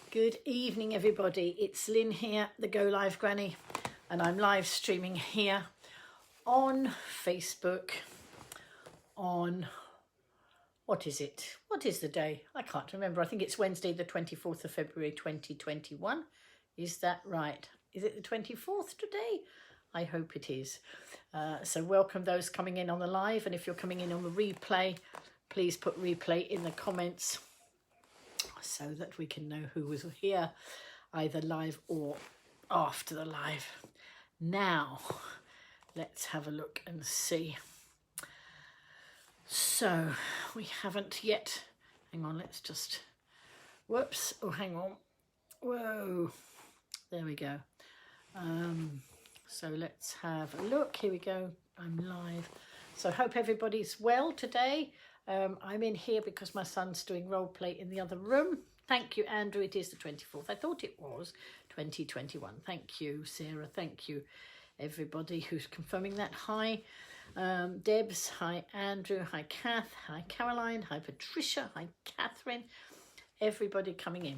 Good evening, everybody. It's Lynn here, the Golivegranny, and I'm live streaming here on Facebook on, what is it? What is the day? I can't remember. I think it's Wednesday, the 24th of February, 2021. Is that right? Is it the 24th today? I hope it is. So welcome those coming in on the live, and if you're coming in on the replay, please put replay in the comments so that we can know who was here, either live or after the live. Now, let's have a look and see. So, we haven't yet, hang on, let's just, whoops, oh, hang on, whoa, there we go. So let's have a look, here we go, I'm live. So hope everybody's well today. I'm in here because my son's doing role play in the other room. Thank you, Andrew. It is the 24th. I thought it was 2021. Thank you, Sarah. Thank you, everybody who's confirming that. Hi, Debs. Hi, Andrew. Hi, Kath. Hi, Caroline. Hi, Patricia. Hi, Catherine. Everybody coming in.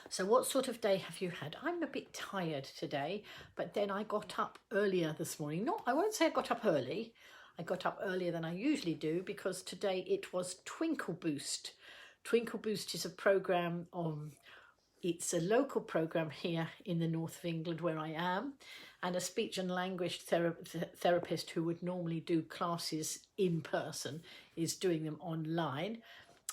So what sort of day have you had? I'm a bit tired today, but then I got up earlier this morning. No, I won't say I got up early. I got up earlier than I usually do because today it was Twinkle Boost. Twinkle Boost is a program it's a local program here in the north of England where I am, and a speech and language therapist who would normally do classes in person is doing them online.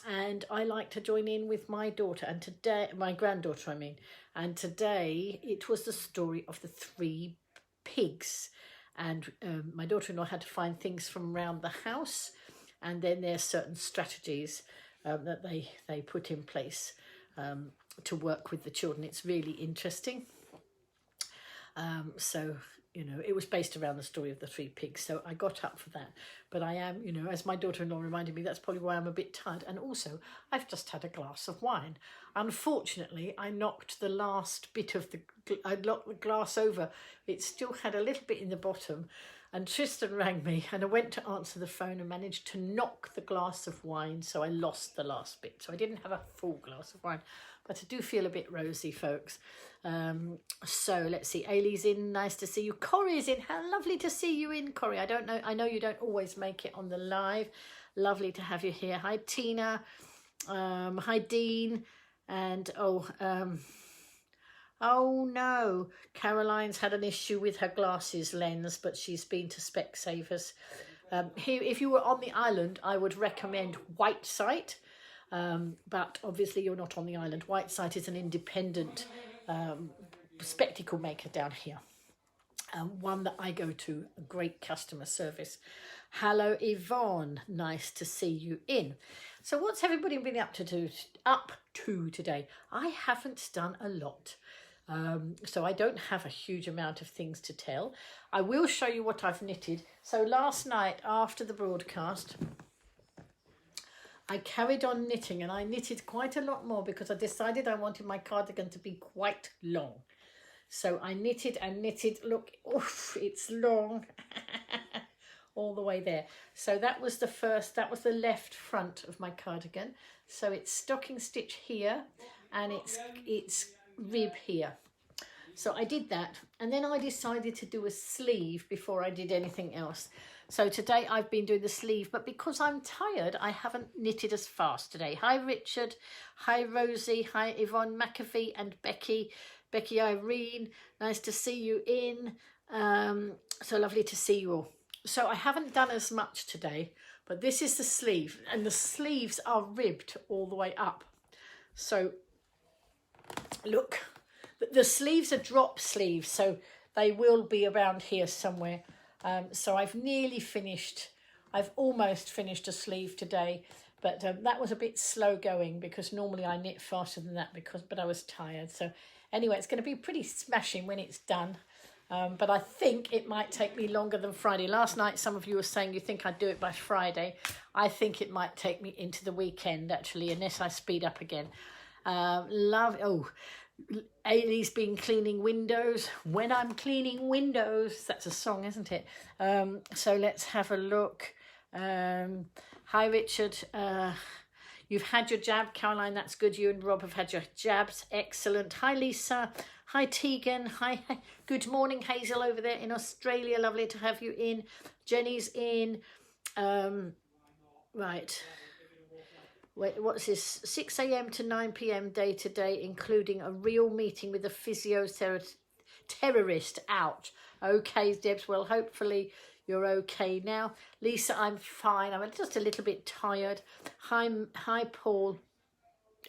And I like to join in with my daughter, and today, my granddaughter, I mean, and today it was the story of the 3 pigs. And my daughter-in-law had to find things from around the house, and then there's certain strategies that they put in place to work with the children. It's really interesting. So, you know, it was based around the story of the 3 pigs, so I got up for that. But I am, you know, as my daughter-in-law reminded me, that's probably why I'm a bit tired. And also, I've just had a glass of wine. Unfortunately, I knocked the last bit of I knocked the glass over. It still had a little bit in the bottom. And Tristan rang me, and I went to answer the phone and managed to knock the glass of wine, so I lost the last bit. So I didn't have a full glass of wine, but I do feel a bit rosy, folks. So let's see. Ailey's in. Nice to see you. Corrie's in. How lovely to see you in, Corrie. I don't know. I know you don't always make it on the live. Lovely to have you here. Hi, Tina. Hi, Dean. And oh no, Caroline's had an issue with her glasses lens, but she's been to Specsavers. Here, if you were on the island, I would recommend Whitesight, but obviously you're not on the island. Whitesight is an independent spectacle maker down here. One that I go to, a great customer service. Hello, Yvonne. Nice to see you in. So what's everybody been up to today? I haven't done a lot. So I don't have a huge amount of things to tell. I will show you what I've knitted. So last night after the broadcast, I carried on knitting, and I knitted quite a lot more because I decided I wanted my cardigan to be quite long. So I knitted and knitted. Look, oof, it's long. All the way there. So that was the left front of my cardigan. So it's stocking stitch here, and it's rib here. So I did that, and then I decided to do a sleeve before I did anything else. So today I've been doing the sleeve, but because I'm tired, I haven't knitted as fast today. Hi, Richard. Hi, Rosie. Hi, Yvonne McAfee and Becky. Becky Irene, nice to see you in. So lovely to see you all. So I haven't done as much today, but this is the sleeve, and the sleeves are ribbed all the way up. So look, the sleeves are drop sleeves, so they will be around here somewhere. So I've nearly finished. I've almost finished a sleeve today, but that was a bit slow going because normally I knit faster than that but I was tired. So anyway, it's going to be pretty smashing when it's done. But I think it might take me longer than Friday. Last night, some of you were saying you think I'd do it by Friday. I think it might take me into the weekend, actually, unless I speed up again. Ailey's been cleaning windows. When I'm cleaning windows, that's a song, isn't it? So let's have a look. Hi, Richard. You've had your jab, Caroline, that's good. You and Rob have had your jabs, excellent. Hi Lisa, hi Tegan, hi, good morning Hazel over there in Australia, lovely to have you in. Jenny's in, right. Wait, what's this? 6 a.m. to 9 p.m. day to day, including a real meeting with a terrorist out. Okay, Debs, well, hopefully you're okay now. Lisa, I'm fine. I'm just a little bit tired. Hi, Paul.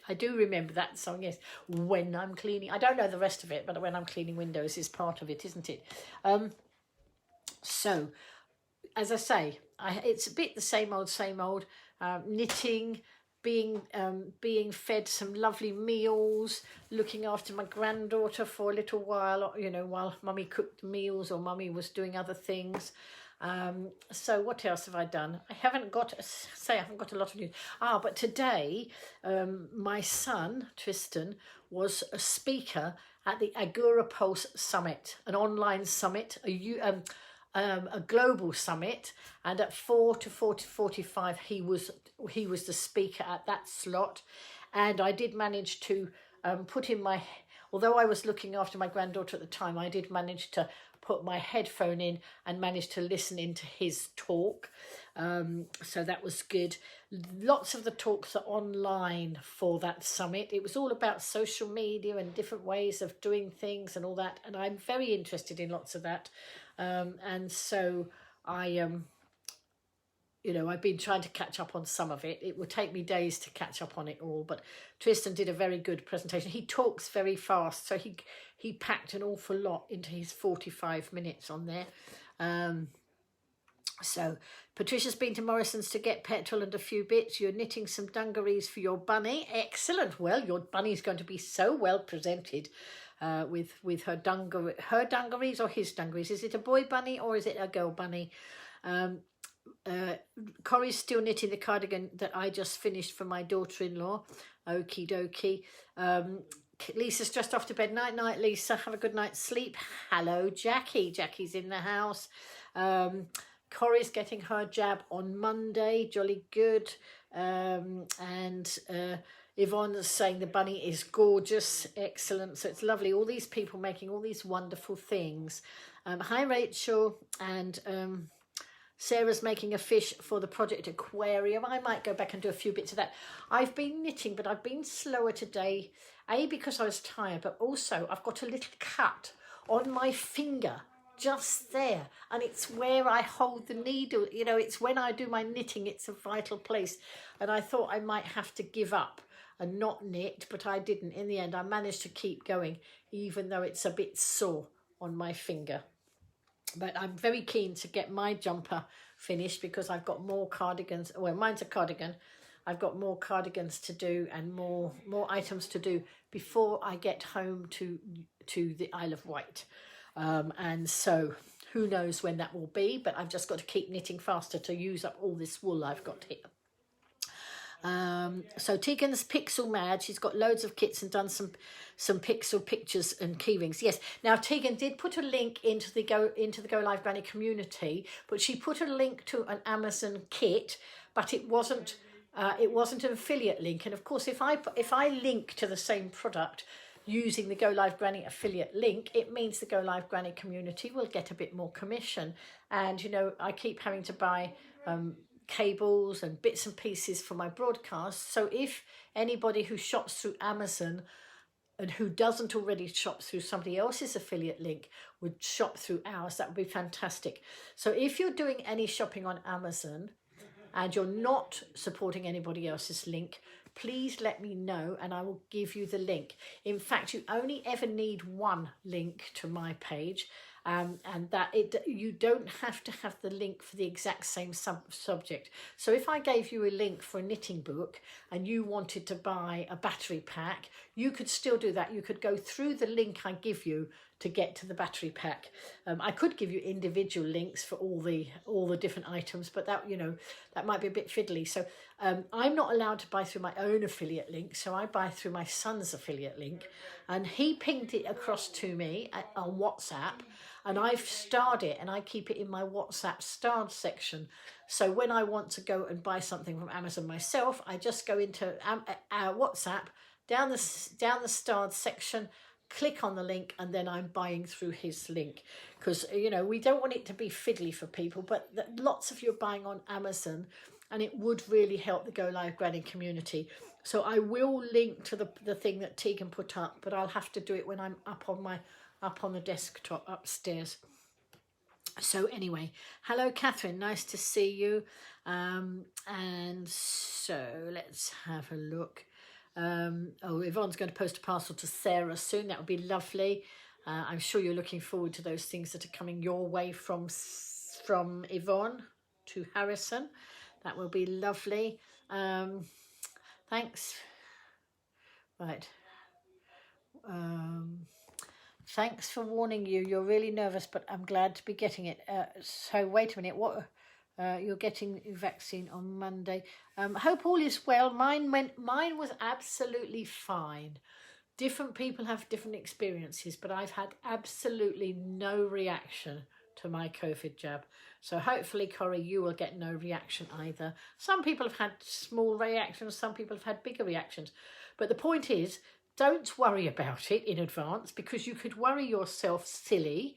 I do remember that song, yes. When I'm cleaning. I don't know the rest of it, but when I'm cleaning windows is part of it, isn't it? So, as I say, it's a bit the same old, knitting, being fed some lovely meals, looking after my granddaughter for a little while, you know, while mummy cooked the meals or mummy was doing other things. So what else have I done? I haven't got a lot of news. But today, my son, Tristan, was a speaker at the Agora Pulse Summit, an online summit, a global summit, and at 4 to 4:45 he was the speaker at that slot, and I did manage to put in my, although I was looking after my granddaughter at the time, I did manage to put my headphone in and managed to listen into his talk, so that was good. Lots of the talks are online for that summit. It was all about social media and different ways of doing things and all that, and I'm very interested in lots of that. And so I've been trying to catch up on some of it. It would take me days to catch up on it all, but Tristan did a very good presentation. He talks very fast, so he packed an awful lot into his 45 minutes on there. So Patricia's been to Morrison's to get petrol and a few bits. You're knitting some dungarees for your bunny. Excellent. Well, your bunny's going to be so well presented with her dungarees or his dungarees. Is it a boy bunny or is it a girl bunny? Corrie's still knitting the cardigan that I just finished for my daughter-in-law. Okie dokie. Lisa's just off to bed. Night night, Lisa. Have a good night's sleep. Hello, Jackie. Jackie's in the house. Corrie's getting her jab on Monday. Jolly good. And Yvonne's saying the bunny is gorgeous. Excellent. So it's lovely. All these people making all these wonderful things. Hi, Rachel. And Sarah's making a fish for the project aquarium. I might go back and do a few bits of that. I've been knitting, but I've been slower today. Because I was tired, but also I've got a little cut on my finger just there, and it's where I hold the needle. You know, it's when I do my knitting, it's a vital place, and I thought I might have to give up and not knit, but I didn't. In the end, I managed to keep going, even though it's a bit sore on my finger. But I'm very keen to get my jumper finished because I've got more cardigans. Well, mine's a cardigan. I've got more cardigans to do and more items to do before I get home to the Isle of Wight. And so who knows when that will be, but I've just got to keep knitting faster to use up all this wool I've got here. So Tegan's pixel mad. She's got loads of kits and done some pixel pictures and keyrings. Yes. Now Tegan did put a link into the Go Live Granny community, but she put a link to an Amazon kit, but it wasn't an affiliate link. And of course, if I link to the same product using the Go Live Granny affiliate link, it means the Go Live Granny community will get a bit more commission. And you know, I keep having to buy cables and bits and pieces for my broadcast. So if anybody who shops through Amazon and who doesn't already shop through somebody else's affiliate link would shop through ours, that would be fantastic. So if you're doing any shopping on Amazon and you're not supporting anybody else's link, please let me know and I will give you the link. In fact, you only ever need one link to my page, and that you don't have to have the link for the exact same subject. So if I gave you a link for a knitting book and you wanted to buy a battery pack, you could still do that. You could go through the link I give you to get to the battery pack. I could give you individual links for all the different items, but that, you know, that might be a bit fiddly. So I'm not allowed to buy through my own affiliate link, so I buy through my son's affiliate link, and he pinged it across to me on WhatsApp, and I've starred it, and I keep it in my WhatsApp starred section. So when I want to go and buy something from Amazon myself, I just go into WhatsApp, down the starred section, click on the link, and then I'm buying through his link. Because, you know, we don't want it to be fiddly for people, but lots of you are buying on Amazon, and it would really help the Go Live Granny community. So I will link to the thing that Tegan put up, but I'll have to do it when I'm up on the desktop upstairs. So anyway, hello Catherine, nice to see you. And so let's have a look. Oh, Yvonne's going to post a parcel to Sarah soon. That would be lovely. I'm sure you're looking forward to those things that are coming your way from Yvonne to Harrison. That will be lovely. Thanks. Right. Thanks for warning you. You're really nervous, but I'm glad to be getting it. So wait a minute. What? You're getting the vaccine on Monday. Hope all is well. Mine was absolutely fine. Different people have different experiences, but I've had absolutely no reaction to my COVID jab. So hopefully, Corrie, you will get no reaction either. Some people have had small reactions, some people have had bigger reactions. But the point is, don't worry about it in advance, because you could worry yourself silly.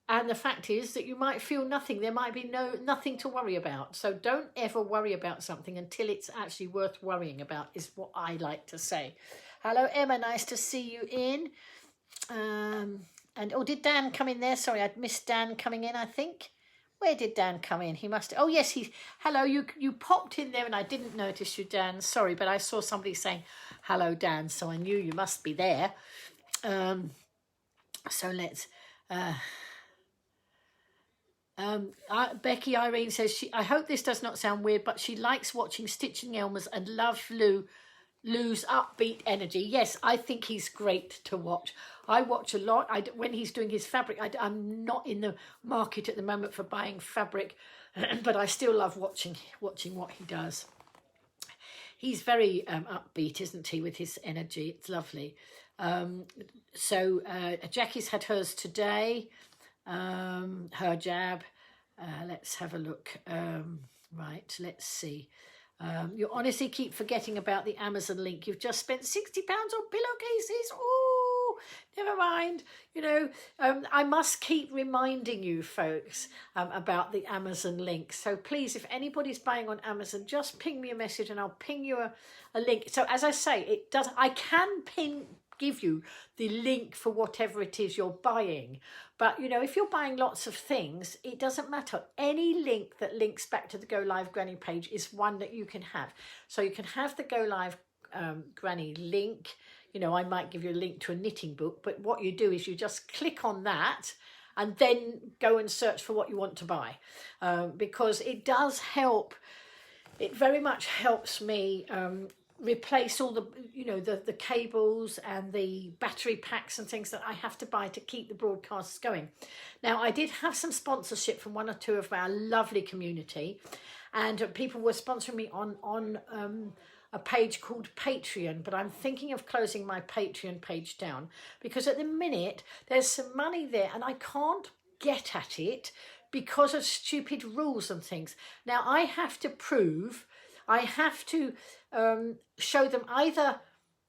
And the fact is that you might feel nothing. There might be nothing to worry about. So don't ever worry about something until it's actually worth worrying about, is what I like to say. Hello, Emma. Nice to see you in. And oh, did Dan come in there? Sorry, I'd missed Dan coming in, I think. Where did Dan come in? He must... Oh, yes, hello, you popped in there and I didn't notice you, Dan. Sorry, but I saw somebody saying, hello, Dan, so I knew you must be there. So let's... Becky Irene says, I hope this does not sound weird, but she likes watching Stitching Elmer's and love Lou's upbeat energy. Yes, I think he's great to watch. I watch a lot. When he's doing his fabric, I'm not in the market at the moment for buying fabric, but I still love watching what he does. He's very upbeat, isn't he, with his energy? It's lovely. So Jackie's had hers today. Her jab. Let's have a look. Right, let's see. You honestly keep forgetting about the Amazon link. You've just spent £60 on pillowcases. Oh, never mind. You know, I must keep reminding you folks about the Amazon link. So please, if anybody's buying on Amazon, just ping me a message and I'll ping you a link. So as I say, I can give you the link for whatever it is you're buying, but you know, if you're buying lots of things, it doesn't matter. Any link that links back to the Go Live Granny page is one that you can have. So you can have the Go Live Granny link. You know, I might give you a link to a knitting book, but what you do is you just click on that and then go and search for what you want to buy, because it does help. It very much helps me replace all the, you know, the cables and the battery packs and things that I have to buy to keep the broadcasts going. Now, I did have some sponsorship from one or two of our lovely community, and people were sponsoring me on a page called Patreon, but I'm thinking of closing my Patreon page down, because at the minute there's some money there and I can't get at it because of stupid rules and things. Now, I have to show them either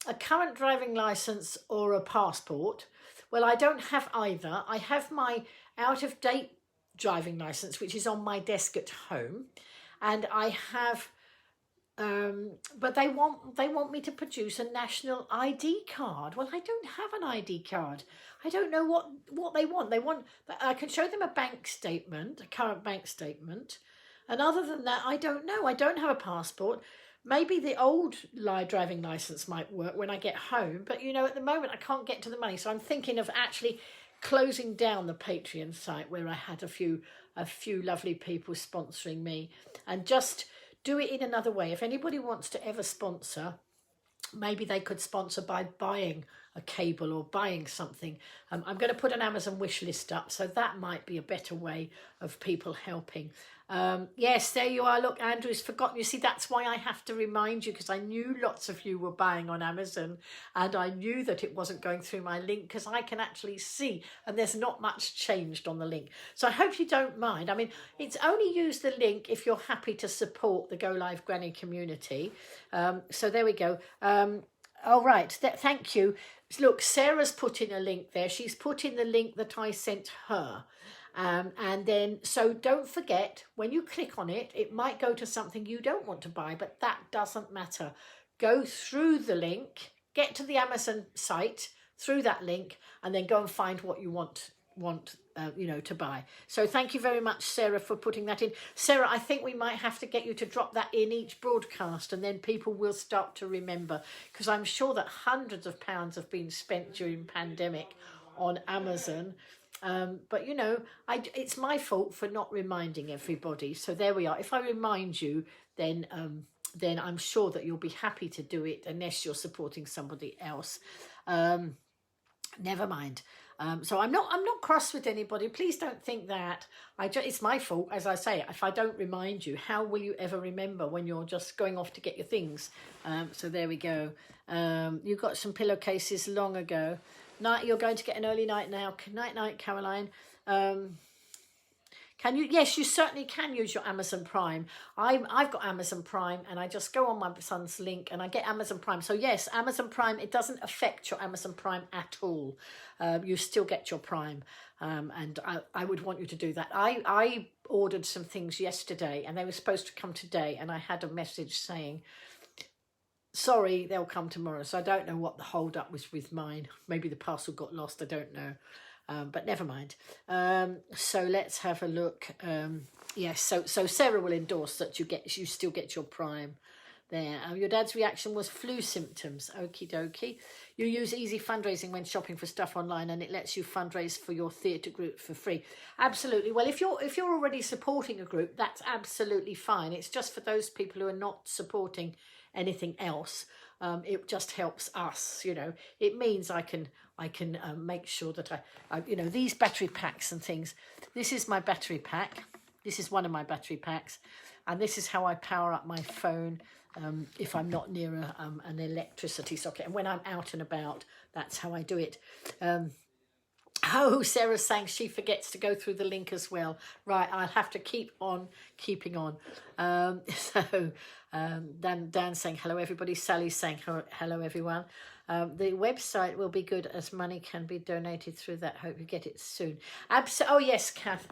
a current driving licence or a passport. Well, I don't have either. I have my out-of-date driving licence, which is on my desk at home, and I have but they want me to produce a national ID card. Well, I don't have an ID card. I don't know what they want. They want, I can show them a bank statement, a current bank statement, and other than that, I don't know. I don't have a passport. Maybe the old driving licence might work when I get home, but you know, at the moment I can't get to the money, so I'm thinking of actually closing down the Patreon site where I had a few lovely people sponsoring me, and just do it in another way. If anybody wants to ever sponsor, maybe they could sponsor by buying a cable or buying something. I'm going to put an Amazon wish list up, so that might be a better way of people helping. Yes, there you are. Look, Andrew's forgotten. You see, that's why I have to remind you, because I knew lots of you were buying on Amazon, and I knew that it wasn't going through my link, because I can actually see, and there's not much changed on the link. So I hope you don't mind. I mean, it's only use the link if you're happy to support the Golivegranny community. So there we go. All right, thank you. Look, Sarah's put in a link there. She's put in the link that I sent her. And then, so don't forget, when you click on it, it might go to something you don't want to buy, but that doesn't matter. Go through the link, get to the Amazon site through that link, and then go and find what you want to buy. So thank you very much, Sarah, for putting that in. Sarah, I think we might have to get you to drop that in each broadcast, and then people will start to remember, because I'm sure that hundreds of pounds have been spent during pandemic on Amazon. But you know, it's my fault for not reminding everybody. So there we are. If I remind you, then I'm sure that you'll be happy to do it, unless you're supporting somebody else. Never mind. So I'm not cross with anybody. Please don't think that. It's my fault, as I say. If I don't remind you, how will you ever remember when you're just going off to get your things? So there we go. You got some pillowcases long ago. Night, you're going to get an early night now. Night, Caroline. Can you? Yes, you certainly can use your Amazon Prime. I've got Amazon Prime, and I just go on my son's link and I get Amazon Prime. So yes, Amazon Prime, it doesn't affect your Amazon Prime at all. You still get your Prime, and I would want you to do that. I ordered some things yesterday, and they were supposed to come today, and I had a message saying, sorry, they'll come tomorrow. So I don't know what the hold up was with mine. Maybe the parcel got lost. I don't know. But never mind. So let's have a look. Yes, so Sarah will endorse that you still get your Prime there. Your dad's reaction was flu symptoms. Okie dokie. You use easy fundraising when shopping for stuff online, and it lets you fundraise for your theatre group for free. Absolutely. Well, if you're already supporting a group, that's absolutely fine. It's just for those people who are not supporting anything else. It just helps us, you know. It means I can make sure that I you know, these battery packs and things. This is my battery pack. This is one of my battery packs, and this is how I power up my phone if I'm not near an electricity socket. And when I'm out and about, that's how I do it. Oh, Sarah's saying she forgets to go through the link as well. Right, I'll have to keep on keeping on. Dan's saying hello, everybody. Sally's saying hello, everyone. The website will be good as money can be donated through that. Hope you get it soon. Oh, yes, Kath.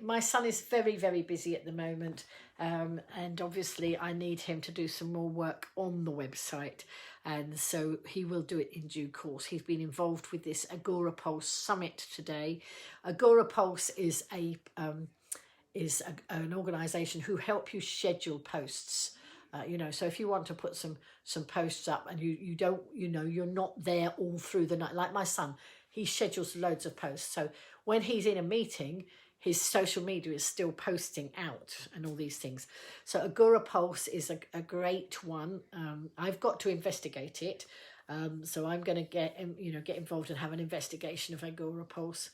My son is very, very busy at the moment. And obviously I need him to do some more work on the website. And so he will do it in due course. He's been involved with this Agora Pulse Summit today. Agora Pulse is an organisation who help you schedule posts. You know, so if you want to put some posts up and you don't, you know, you're not there all through the night. Like my son, he schedules loads of posts. So when he's in a meeting, his social media is still posting out and all these things. So Agora Pulse is a great one. I've got to investigate it. So I'm going to get involved and have an investigation of Agora Pulse.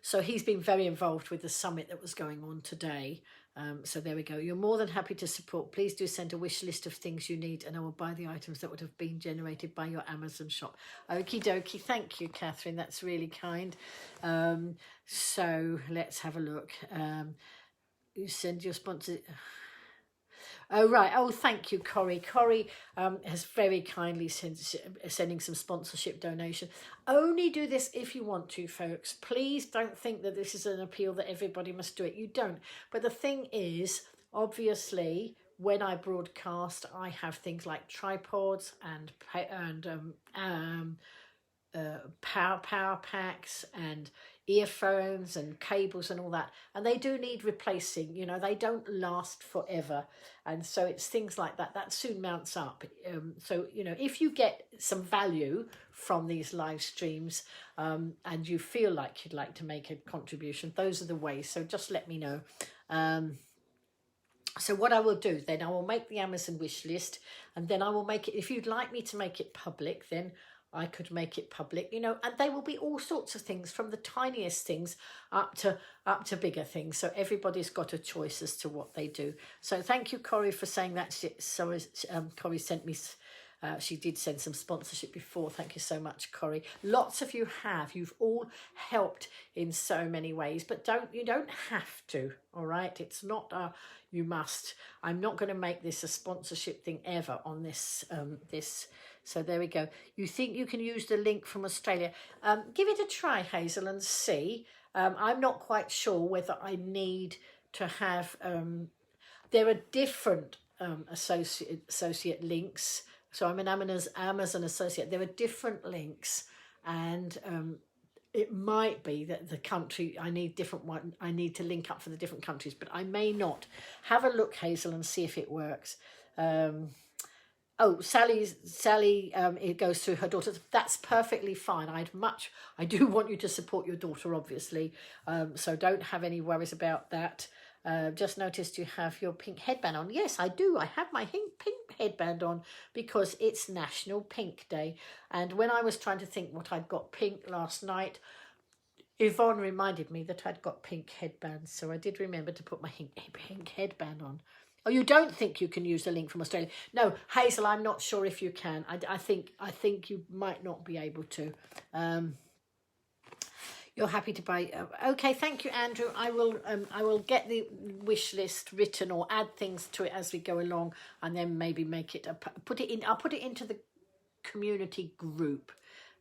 So he's been very involved with the summit that was going on today. So there we go. You're more than happy to support. Please do send a wish list of things you need, and I will buy the items that would have been generated by your Amazon shop. Okie dokie. Thank you, Catherine. That's really kind. So let's have a look. You send your sponsor. Oh, right. Oh, thank you, Corrie. Corrie has very kindly sending some sponsorship donation. Only do this if you want to, folks. Please don't think that this is an appeal that everybody must do it. You don't. But the thing is, obviously, when I broadcast, I have things like tripods and power packs and earphones and cables and all that, and they do need replacing. You know, they don't last forever, and so it's things like that soon mounts up. So you know, if you get some value from these live streams and you feel like you'd like to make a contribution, those are the ways. So just let me know. So what I will do then, I will make the Amazon wish list, and then I will make it, if you'd like me to make it public, then I could make it public, you know, and they will be all sorts of things, from the tiniest things up to bigger things. So everybody's got a choice as to what they do. So thank you, Corrie, for saying that. So Corrie sent me, she did send some sponsorship before. Thank you so much, Corrie. Lots of you have. You've all helped in so many ways, but you don't have to, all right? It's not you must. I'm not going to make this a sponsorship thing ever on this so there we go. You think you can use the link from Australia? Give it a try, Hazel, and see. I'm not quite sure whether I need to have there are different associate links. So I'm an Amazon associate. There are different links, and it might be that the country, I need to link up for the different countries, but I may not. Have a look, Hazel, and see if it works. Oh, Sally, it goes through her daughter. That's perfectly fine. I do want you to support your daughter, obviously. So don't have any worries about that. Just noticed you have your pink headband on. Yes, I do. I have my pink headband on because it's National Pink Day. And when I was trying to think what I'd got pink last night, Yvonne reminded me that I'd got pink headbands. So I did remember to put my pink headband on. Oh, you don't think you can use the link from Australia? No, Hazel, I'm not sure if you can. I think you might not be able to. You're happy to buy. Okay, thank you, Andrew. I will get the wish list written or add things to it as we go along, and then maybe make it put it in. I'll put it into the community group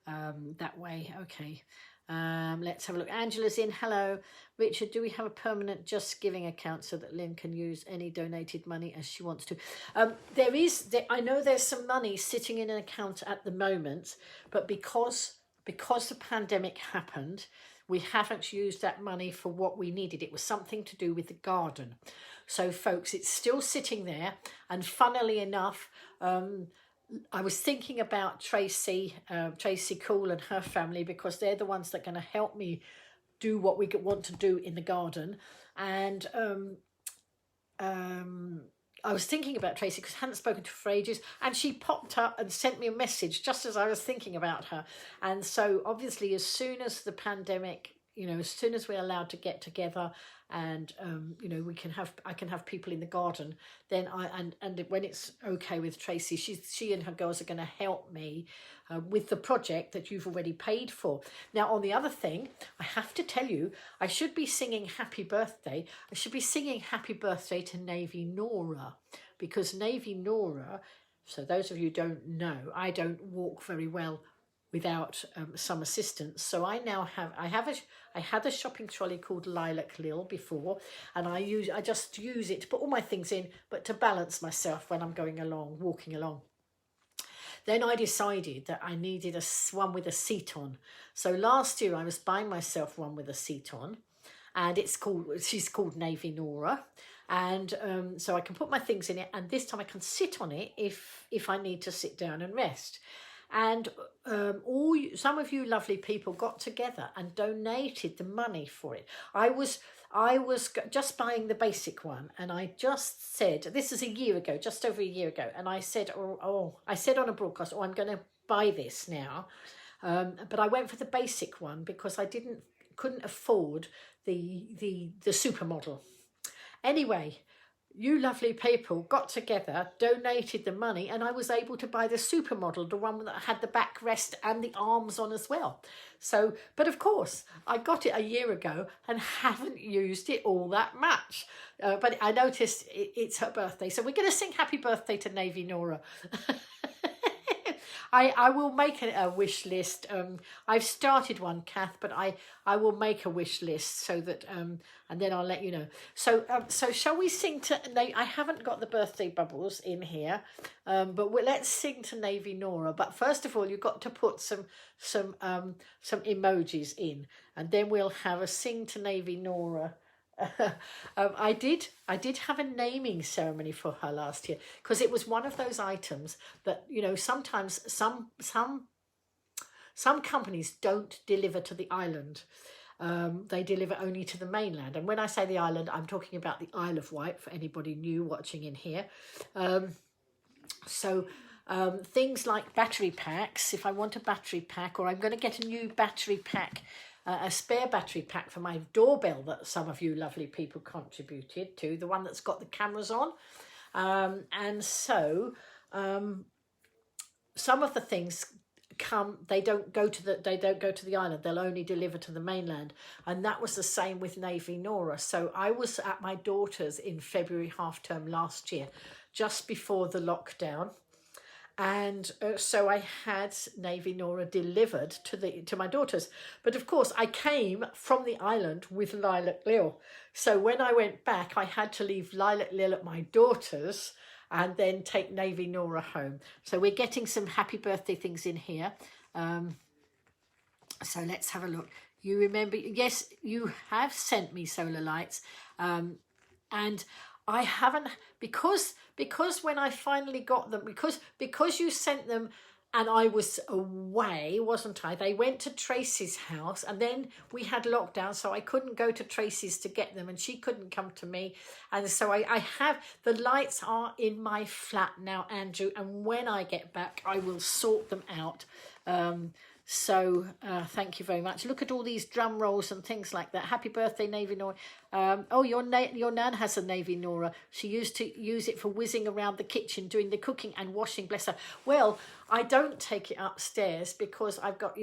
that way. Okay. Let's have a look. Angela's in. Hello, Richard. Do we have a permanent Just Giving account so that Lynn can use any donated money as she wants to? I know there's some money sitting in an account at the moment, but because the pandemic happened, we haven't used that money for what we needed. It was something to do with the garden. So, folks, it's still sitting there. And funnily enough, I was thinking about Tracy Cool and her family, because they're the ones that are going to help me do what we want to do in the garden. And I was thinking about Tracy because I hadn't spoken to her for ages, and she popped up and sent me a message just as I was thinking about her. And so obviously, as soon as the pandemic, as soon as we're allowed to get together and I can have people in the garden, then and when it's okay with Tracy, she and her girls are going to help me with the project that you've already paid for. Now, on the other thing, I have to tell you, I should be singing happy birthday. I should be singing happy birthday to Navy Nora, because Navy Nora, so those of you who don't know, I don't walk very well without some assistance. So I had a shopping trolley called Lilac Lil before, and I just use it to put all my things in, but to balance myself when I'm walking along. Then I decided that I needed one with a seat on. So last year I was buying myself one with a seat on, and she's called Navy Nora. And so I can put my things in it, and this time I can sit on it if I need to sit down and rest. And some of you lovely people got together and donated the money for it. I was just buying the basic one, and I just said, this is a year ago, just over a year ago, and I said, I said on a broadcast, I'm going to buy this now, but I went for the basic one because I couldn't afford the supermodel. Anyway, you lovely people got together, donated the money, and I was able to buy the supermodel, the one that had the backrest and the arms on as well. So, but of course, I got it a year ago and haven't used it all that much. But I noticed it's her birthday. So we're going to sing happy birthday to Navy Nora. I will make a wish list. I've started one, Kath, but I will make a wish list so that and then I'll let you know. So shall we sing to? I haven't got the birthday bubbles in here, but let's sing to Navy Nora. But first of all, you've got to put some emojis in, and then we'll have a sing to Navy Nora. I did have a naming ceremony for her last year, because it was one of those items that sometimes some companies don't deliver to the island, they deliver only to the mainland. And when I say the island, I'm talking about the Isle of Wight, for anybody new watching in here. Things like battery packs, if I want a battery pack, or I'm going to get a new battery pack, a spare battery pack for my doorbell that some of you lovely people contributed to, the one that's got the cameras on. Some of the things they don't go to the island, they'll only deliver to the mainland. And that was the same with Navy Nora. So I was at my daughter's in February half term last year, just before the lockdown. And so I had Navy Nora delivered to my daughters. But of course, I came from the island with Lilac Lil. So when I went back, I had to leave Lilac Lil at my daughter's and then take Navy Nora home. So we're getting some happy birthday things in here. So let's have a look. You remember, yes, you have sent me solar lights. And I haven't, because when I finally got them, because you sent them and I was away, wasn't I? They went to Tracy's house and then we had lockdown, so I couldn't go to Tracy's to get them and she couldn't come to me. And so I have, the lights are in my flat now, Andrew, and when I get back, I will sort them out. Thank you very much. Look at all these drum rolls and things like that. Happy birthday, Navy Nora. Your nan has a Navy Nora. She used to use it for whizzing around the kitchen, doing the cooking and washing, bless her. Well, I don't take it upstairs because I've got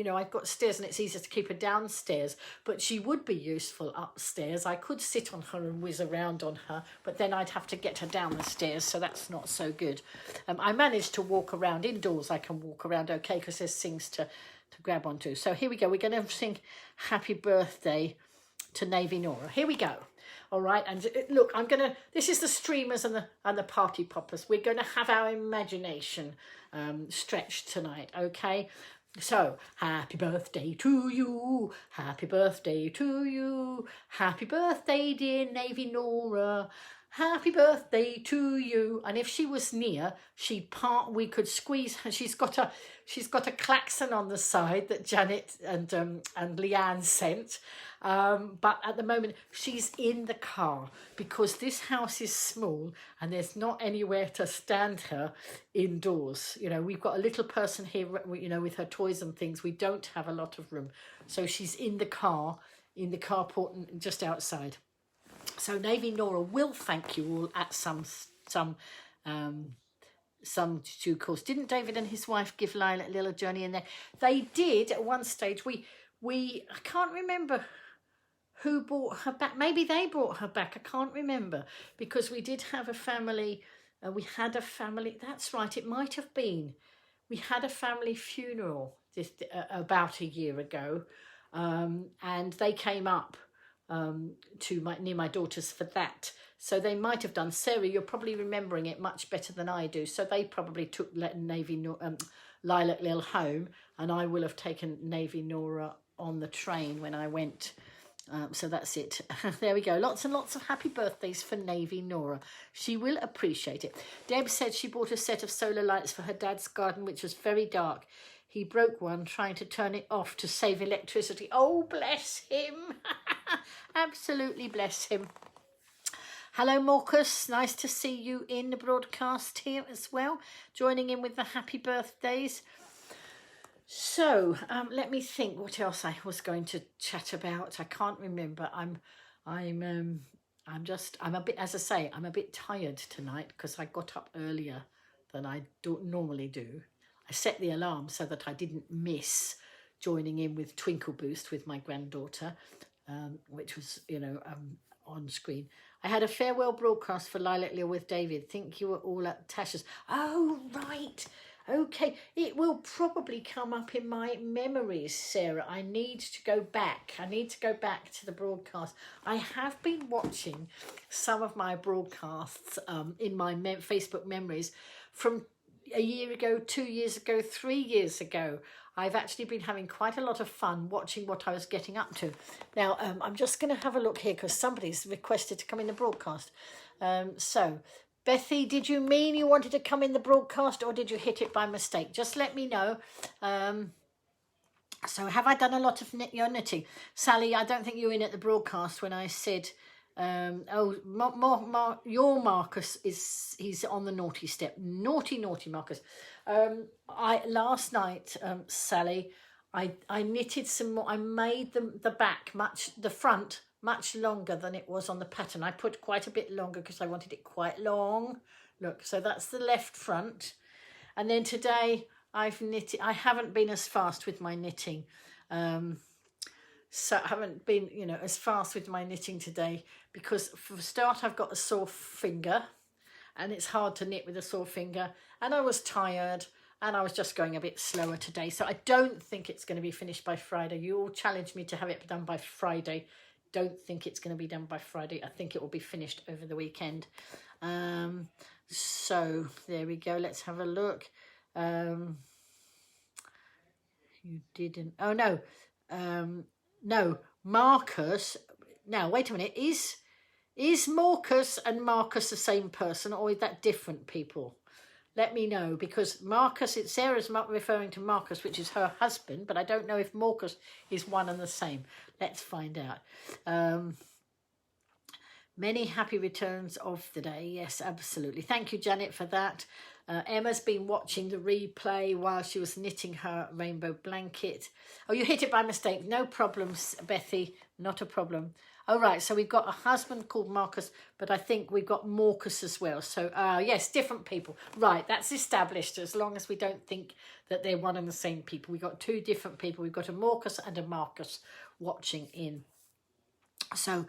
stairs and it's easier to keep her downstairs, but she would be useful upstairs. I could sit on her and whiz around on her, but then I'd have to get her down the stairs, so that's not so good. I managed to walk around indoors. I can walk around okay because there's things to grab onto. So here we go. We're going to sing happy birthday to Navy Nora. Here we go. All right. And look, this is the streamers and the party poppers. We're going to have our imagination stretched tonight. Okay. So happy birthday to you. Happy birthday to you. Happy birthday, dear Navy Nora. Happy birthday to you. And if she was near, we could squeeze her. She's got a klaxon on the side that Janet and Leanne sent. But at the moment, she's in the car because this house is small and there's not anywhere to stand her indoors. You know, we've got a little person here, you know, with her toys and things. We don't have a lot of room. So she's in the carport just outside. So Navy Nora will thank you all at some due course. Didn't David and his wife give Lilac Lil a journey in there? They did at one stage. I can't remember who brought her back. Maybe they brought her back. I can't remember because we did have a family. We had a family. That's right. It might have been. We had a family funeral about a year ago, and they came up near my daughter's for that. So they might have done. Sarah, you're probably remembering it much better than I do. So they probably took Lilac Lil home, and I will have taken Navy Nora on the train when I went. So that's it. There we go. Lots and lots of happy birthdays for Navy Nora. She will appreciate it. Deb said she bought a set of solar lights for her dad's garden, which was very dark. He broke one trying to turn it off to save electricity. Oh, bless him. Absolutely bless him. Hello, Marcus. Nice to see you in the broadcast here as well, joining in with the happy birthdays. So let me think what else I was going to chat about. I can't remember. I'm a bit, as I say, I'm a bit tired tonight because I got up earlier than I normally do. I set the alarm so that I didn't miss joining in with Twinkle Boost with my granddaughter, which was, on screen. I had a farewell broadcast for Lilac Lil with David. Think you were all at Tasha's. Oh, right. Okay. It will probably come up in my memories, Sarah. I need to go back. To the broadcast. I have been watching some of my broadcasts in my Facebook memories from a year ago, 2 years ago, 3 years ago. I've actually been having quite a lot of fun watching what I was getting up to. Now, I'm just going to have a look here because somebody's requested to come in the broadcast. So, Bethy, did you mean you wanted to come in the broadcast or did you hit it by mistake? Just let me know. So have I done a lot of your knitting? Sally, I don't think you were in at the broadcast when I said, your Marcus he's on the naughty step. Naughty Marcus. Last night, Sally, I knitted some more. I made the back the front much longer than it was on the pattern. I put quite a bit longer because I wanted it quite long. Look, so that's the left front. And then today I've knitted. I haven't been as fast with my knitting. So I haven't been, as fast with my knitting today because for a start I've got a sore finger and it's hard to knit with a sore finger, and I was tired and I was just going a bit slower today. So I don't think it's going to be finished by Friday. You all challenged me to have it done by Friday. Don't think it's going to be done by Friday. I think it will be finished over the weekend. So there we go. Let's have a look. You didn't. Oh no. No, Marcus. Now wait a minute. Is Marcus and Marcus the same person, or is that different people? Let me know, because Marcus, Sarah's referring to Marcus, which is her husband, but I don't know if Marcus is one and the same. Let's find out. Many happy returns of the day. Yes, absolutely. Thank you, Janet, for that. Emma's been watching the replay while she was knitting her rainbow blanket. Oh, you hit it by mistake. No problems, Bethy. Not a problem. Oh, right. So we've got a husband called Marcus, but I think we've got Marcus as well. So, yes, different people. Right. That's established, as long as we don't think that they're one and the same people. We've got two different people. We've got a Marcus and a Marcus watching in. So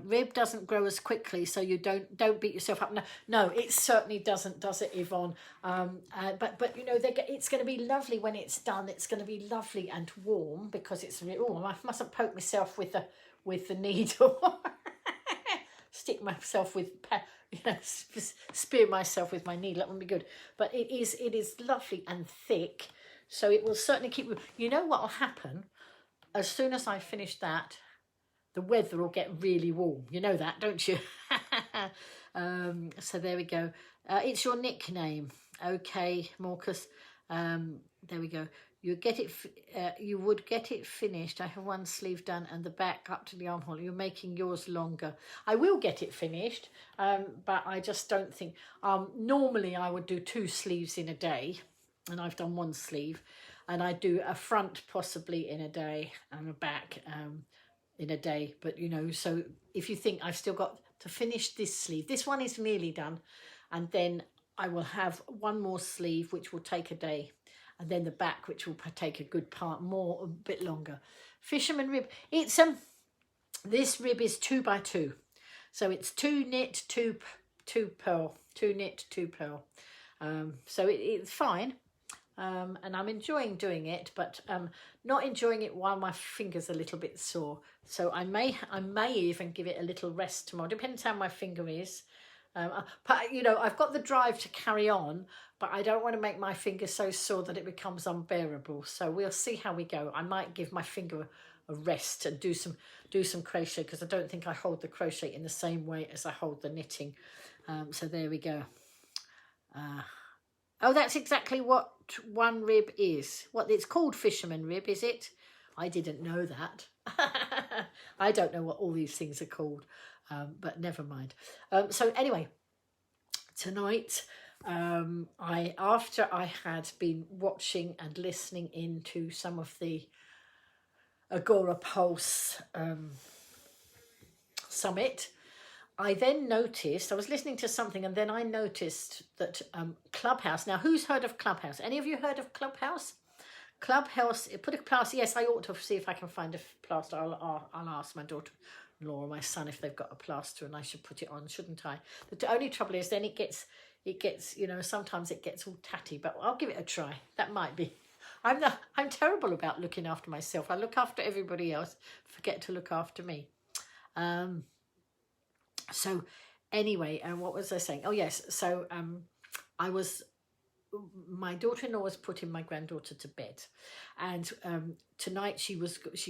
rib doesn't grow as quickly, so you don't beat yourself up. No, it certainly doesn't, does it, Yvonne? But it's going to be lovely when it's done. It's going to be lovely and warm because it's. Oh, I mustn't poke myself with the needle. Stick myself with, spear myself with my needle. That wouldn't be good. But it is lovely and thick, so it will certainly keep. You know what will happen? As soon as I finish that, the weather will get really warm. You know that, don't you? So there we go. It's your nickname. Okay, Marcus. There we go. You would get it finished. I have one sleeve done and the back up to the armhole. You're making yours longer. I will get it finished, but I just don't think. Normally I would do 2 sleeves in a day, and I've done 1 sleeve. And I do a front possibly in a day and a back in a day. But, so if you think I've still got to finish this sleeve, this one is nearly done. And then I will have 1 more sleeve, which will take a day. And then the back, which will take a good part more, a bit longer. Fisherman rib. It's this rib is 2 by 2. So it's 2 knit, 2 purl, 2 knit, 2 purl. So it's fine. And I'm enjoying doing it, but not enjoying it while my finger's a little bit sore. So I may even give it a little rest tomorrow. Depends how my finger is. But I've got the drive to carry on, but I don't want to make my finger so sore that it becomes unbearable. So we'll see how we go. I might give my finger a rest and do some crochet, because I don't think I hold the crochet in the same way as I hold the knitting. So there we go. Oh, that's exactly what 1 rib is. What it's called, fisherman rib, is it? I didn't know that. I don't know what all these things are called, but never mind. So anyway, tonight, after I had been watching and listening into some of the Agora Pulse summit, I then noticed, I was listening to something, and then I noticed that Clubhouse. Now, who's heard of Clubhouse? Any of you heard of Clubhouse? Clubhouse, put a plaster. Yes, I ought to see if I can find a plaster. I'll ask my daughter-in-law or my son if they've got a plaster, and I should put it on, shouldn't I? The only trouble is then it gets, sometimes it gets all tatty, but I'll give it a try. That might be. I'm terrible about looking after myself. I look after everybody else, forget to look after me. So anyway, what was I saying? Oh yes, so my daughter-in-law was putting my granddaughter to bed, and tonight she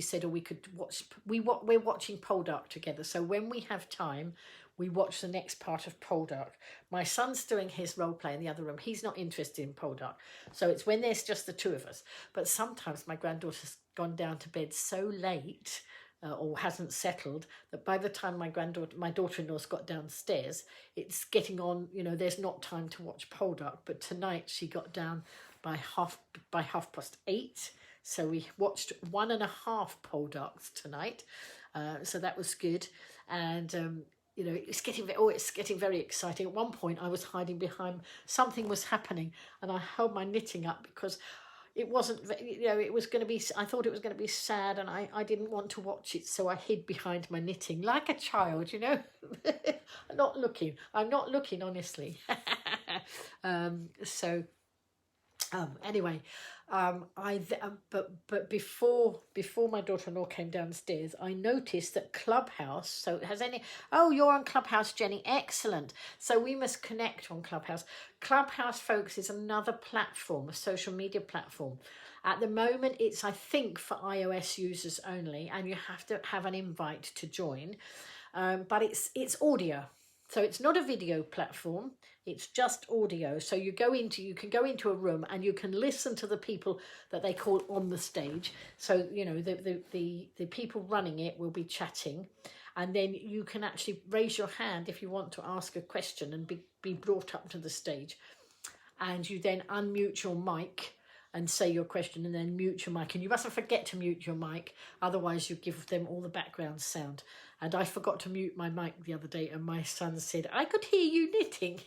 said, we could watch. We're watching Poldark together. So when we have time, we watch the next part of Poldark. My son's doing his role play in the other room. He's not interested in Poldark. So it's when there's just the two of us. But sometimes my granddaughter's gone down to bed so late or hasn't settled that by the time my daughter-in-law's got downstairs, it's getting on, there's not time to watch Poldark. But tonight she got down by 8:30. So we watched 1.5 Poldarks tonight. So that was good. And it's getting very exciting. At one point I was hiding behind, something was happening, and I held my knitting up because it wasn't, it was going to be, I thought it was going to be sad, and I didn't want to watch it, so I hid behind my knitting like a child, I'm not looking, honestly. Anyway, but before my daughter-in-law came downstairs, I noticed that Clubhouse. So you're on Clubhouse, Jenny. Excellent. So we must connect on Clubhouse. Clubhouse, folks, is another platform, a social media platform. At the moment, it's, I think, for iOS users only, and you have to have an invite to join. But it's audio. So it's not a video platform, it's just audio. So you can go into a room and you can listen to the people that they call on the stage. So, the people running it will be chatting, and then you can actually raise your hand if you want to ask a question and be brought up to the stage. And you then unmute your mic and say your question, and then mute your mic. And you mustn't forget to mute your mic, otherwise you give them all the background sound. And I forgot to mute my mic the other day, and my son said, I could hear you knitting.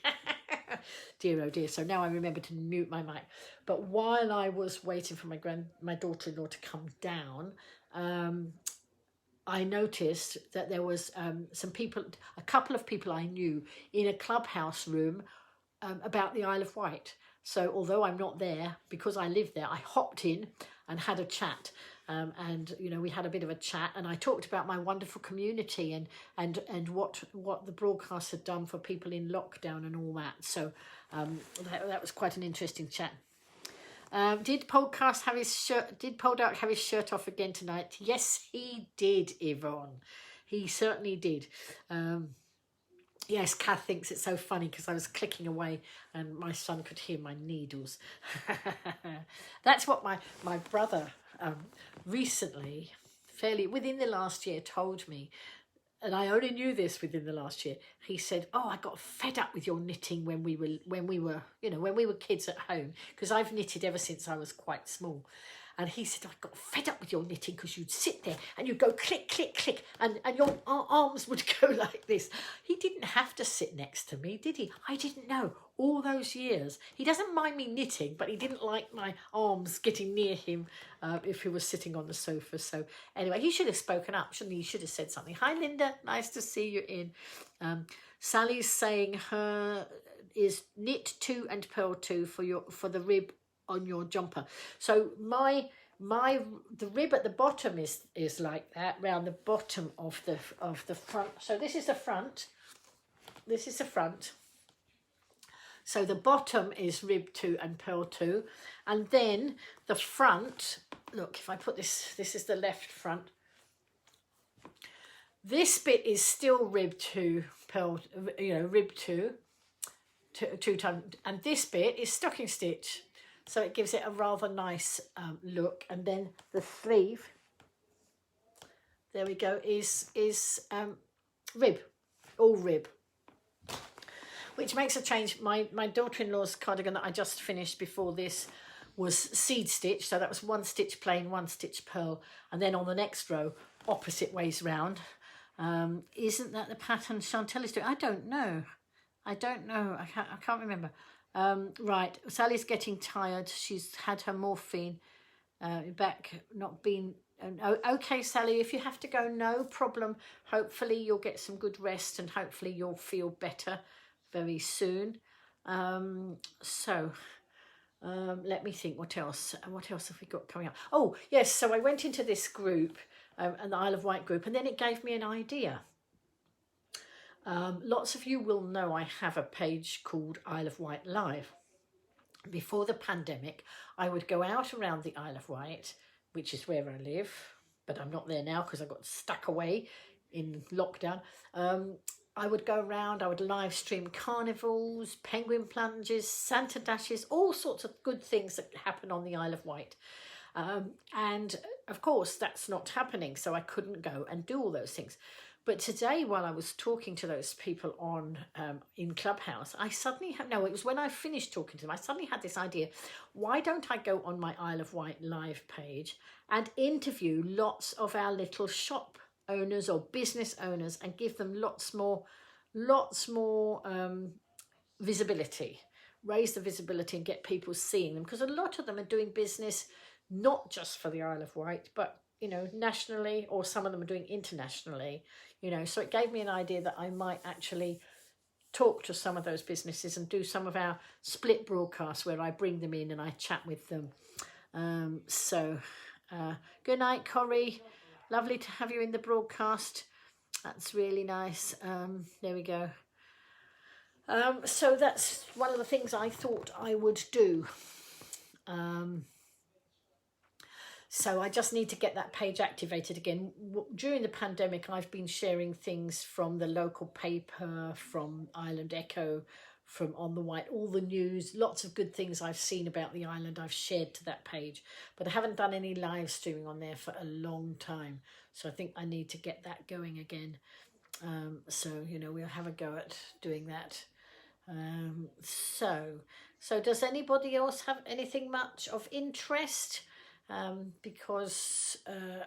Dear, oh dear. So now I remember to mute my mic. But while I was waiting for my daughter-in-law to come down, I noticed that there was a couple of people I knew in a Clubhouse room about the Isle of Wight. So although I'm not there, because I live there, I hopped in and had a chat. And we had a bit of a chat, and I talked about my wonderful community and what the broadcast had done for people in lockdown and all that. So that was quite an interesting chat. Did Poldark have his shirt off again tonight? Yes, he did, Yvonne. He certainly did. Yes, Kath thinks it's so funny because I was clicking away and my son could hear my needles. That's what my brother recently, within the last year, told me, and I only knew this within the last year. He said, I got fed up with your knitting when we were kids at home, because I've knitted ever since I was quite small. And he said, I got fed up with your knitting because you'd sit there and you'd go click, click, click, and your arms would go like this. He didn't have to sit next to me, did he? I didn't know. All those years. He doesn't mind me knitting, but he didn't like my arms getting near him if he was sitting on the sofa. So anyway, he should have spoken up, shouldn't he? He should have said something. Hi, Linda. Nice to see you in. Sally's saying her is knit 2 and purl 2 for the rib on your jumper. So the rib at the bottom is like that, round the bottom of the front. So this is the front. This is the front. So the bottom is rib 2 and purl 2, and then the front. Look, if I put this is the left front. This bit is still rib 2, purl, rib 2, two times, and this bit is stocking stitch. So it gives it a rather nice look. And then the sleeve, there we go, is rib, all rib. Which makes a change. My daughter-in-law's cardigan that I just finished before this was seed stitch. So that was 1 stitch plain, 1 stitch purl. And then on the next row, opposite ways round. Isn't that the pattern Chantel is doing? I don't know. I can't remember. Right, Sally's getting tired. She's had her morphine back, not been. Okay, Sally, if you have to go, no problem. Hopefully you'll get some good rest, and hopefully you'll feel better very soon. Let me think. What else have we got coming up? Oh yes, so I went into this group, an Isle of Wight group, and then it gave me an idea. Lots of you will know I have a page called Isle of Wight Live. Before the pandemic, I would go out around the Isle of Wight, which is where I live, but I'm not there now because I got stuck away in lockdown. I would go around, I would live stream carnivals, penguin plunges, Santa dashes, all sorts of good things that happen on the Isle of Wight. And of course that's not happening, so I couldn't go and do all those things. But today, while I was talking to those people on in Clubhouse, I suddenly had, no, it was when I finished talking to them, I suddenly had this idea, why don't I go on my Isle of Wight live page and interview lots of our little shop owners or business owners and give them lots more visibility, raise the visibility and get people seeing them, because a lot of them are doing business not just for the Isle of Wight, but nationally, or some of them are doing internationally, so it gave me an idea that I might actually talk to some of those businesses and do some of our split broadcasts where I bring them in and I chat with them. Good night, Corrie. Lovely to have you in the broadcast. That's really nice. There we go. So that's one of the things I thought I would do. So I just need to get that page activated again. During the pandemic, I've been sharing things from the local paper, from Island Echo, from On the Wight, all the news, lots of good things I've seen about the island I've shared to that page. But I haven't done any live streaming on there for a long time. So I think I need to get that going again. So we'll have a go at doing that. So does anybody else have anything much of interest? Because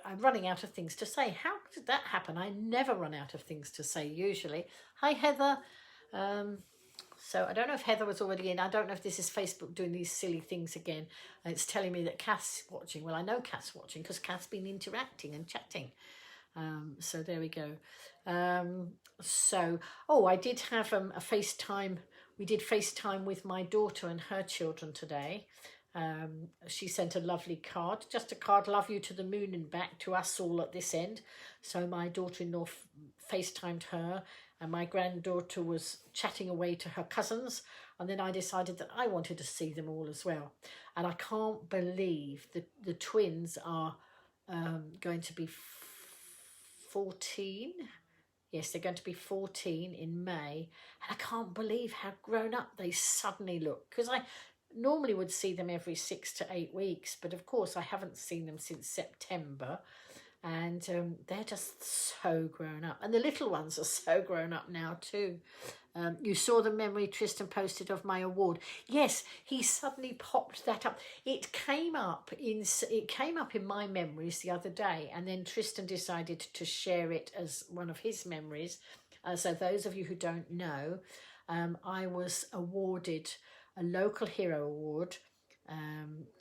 I'm running out of things to say. How did that happen? I never run out of things to say usually. Hi, Heather. So I don't know if Heather was already in. I don't know if this is Facebook doing these silly things again. It's telling me that Kath's watching. Well, I know Kath's watching because Kath's been interacting and chatting. So there we go. I did have a FaceTime. We did FaceTime with my daughter and her children today. She sent a lovely card, just a card, love you to the moon and back, to us all at this end. So my daughter-in-law FaceTimed her, and my granddaughter was chatting away to her cousins, and then I decided that I wanted to see them all as well. And I can't believe that the twins are going to be 14. Yes, they're going to be 14 in May, and I can't believe how grown up they suddenly look, because I normally would see them every 6 to 8 weeks, but of course I haven't seen them since September, and they're just so grown up, and the little ones are so grown up now too. You saw the memory Tristan posted of my award. Yes, he suddenly popped that up. It came up in my memories the other day, and then Tristan decided to share it as one of his memories. So those of you who don't know, I was awarded a local hero award.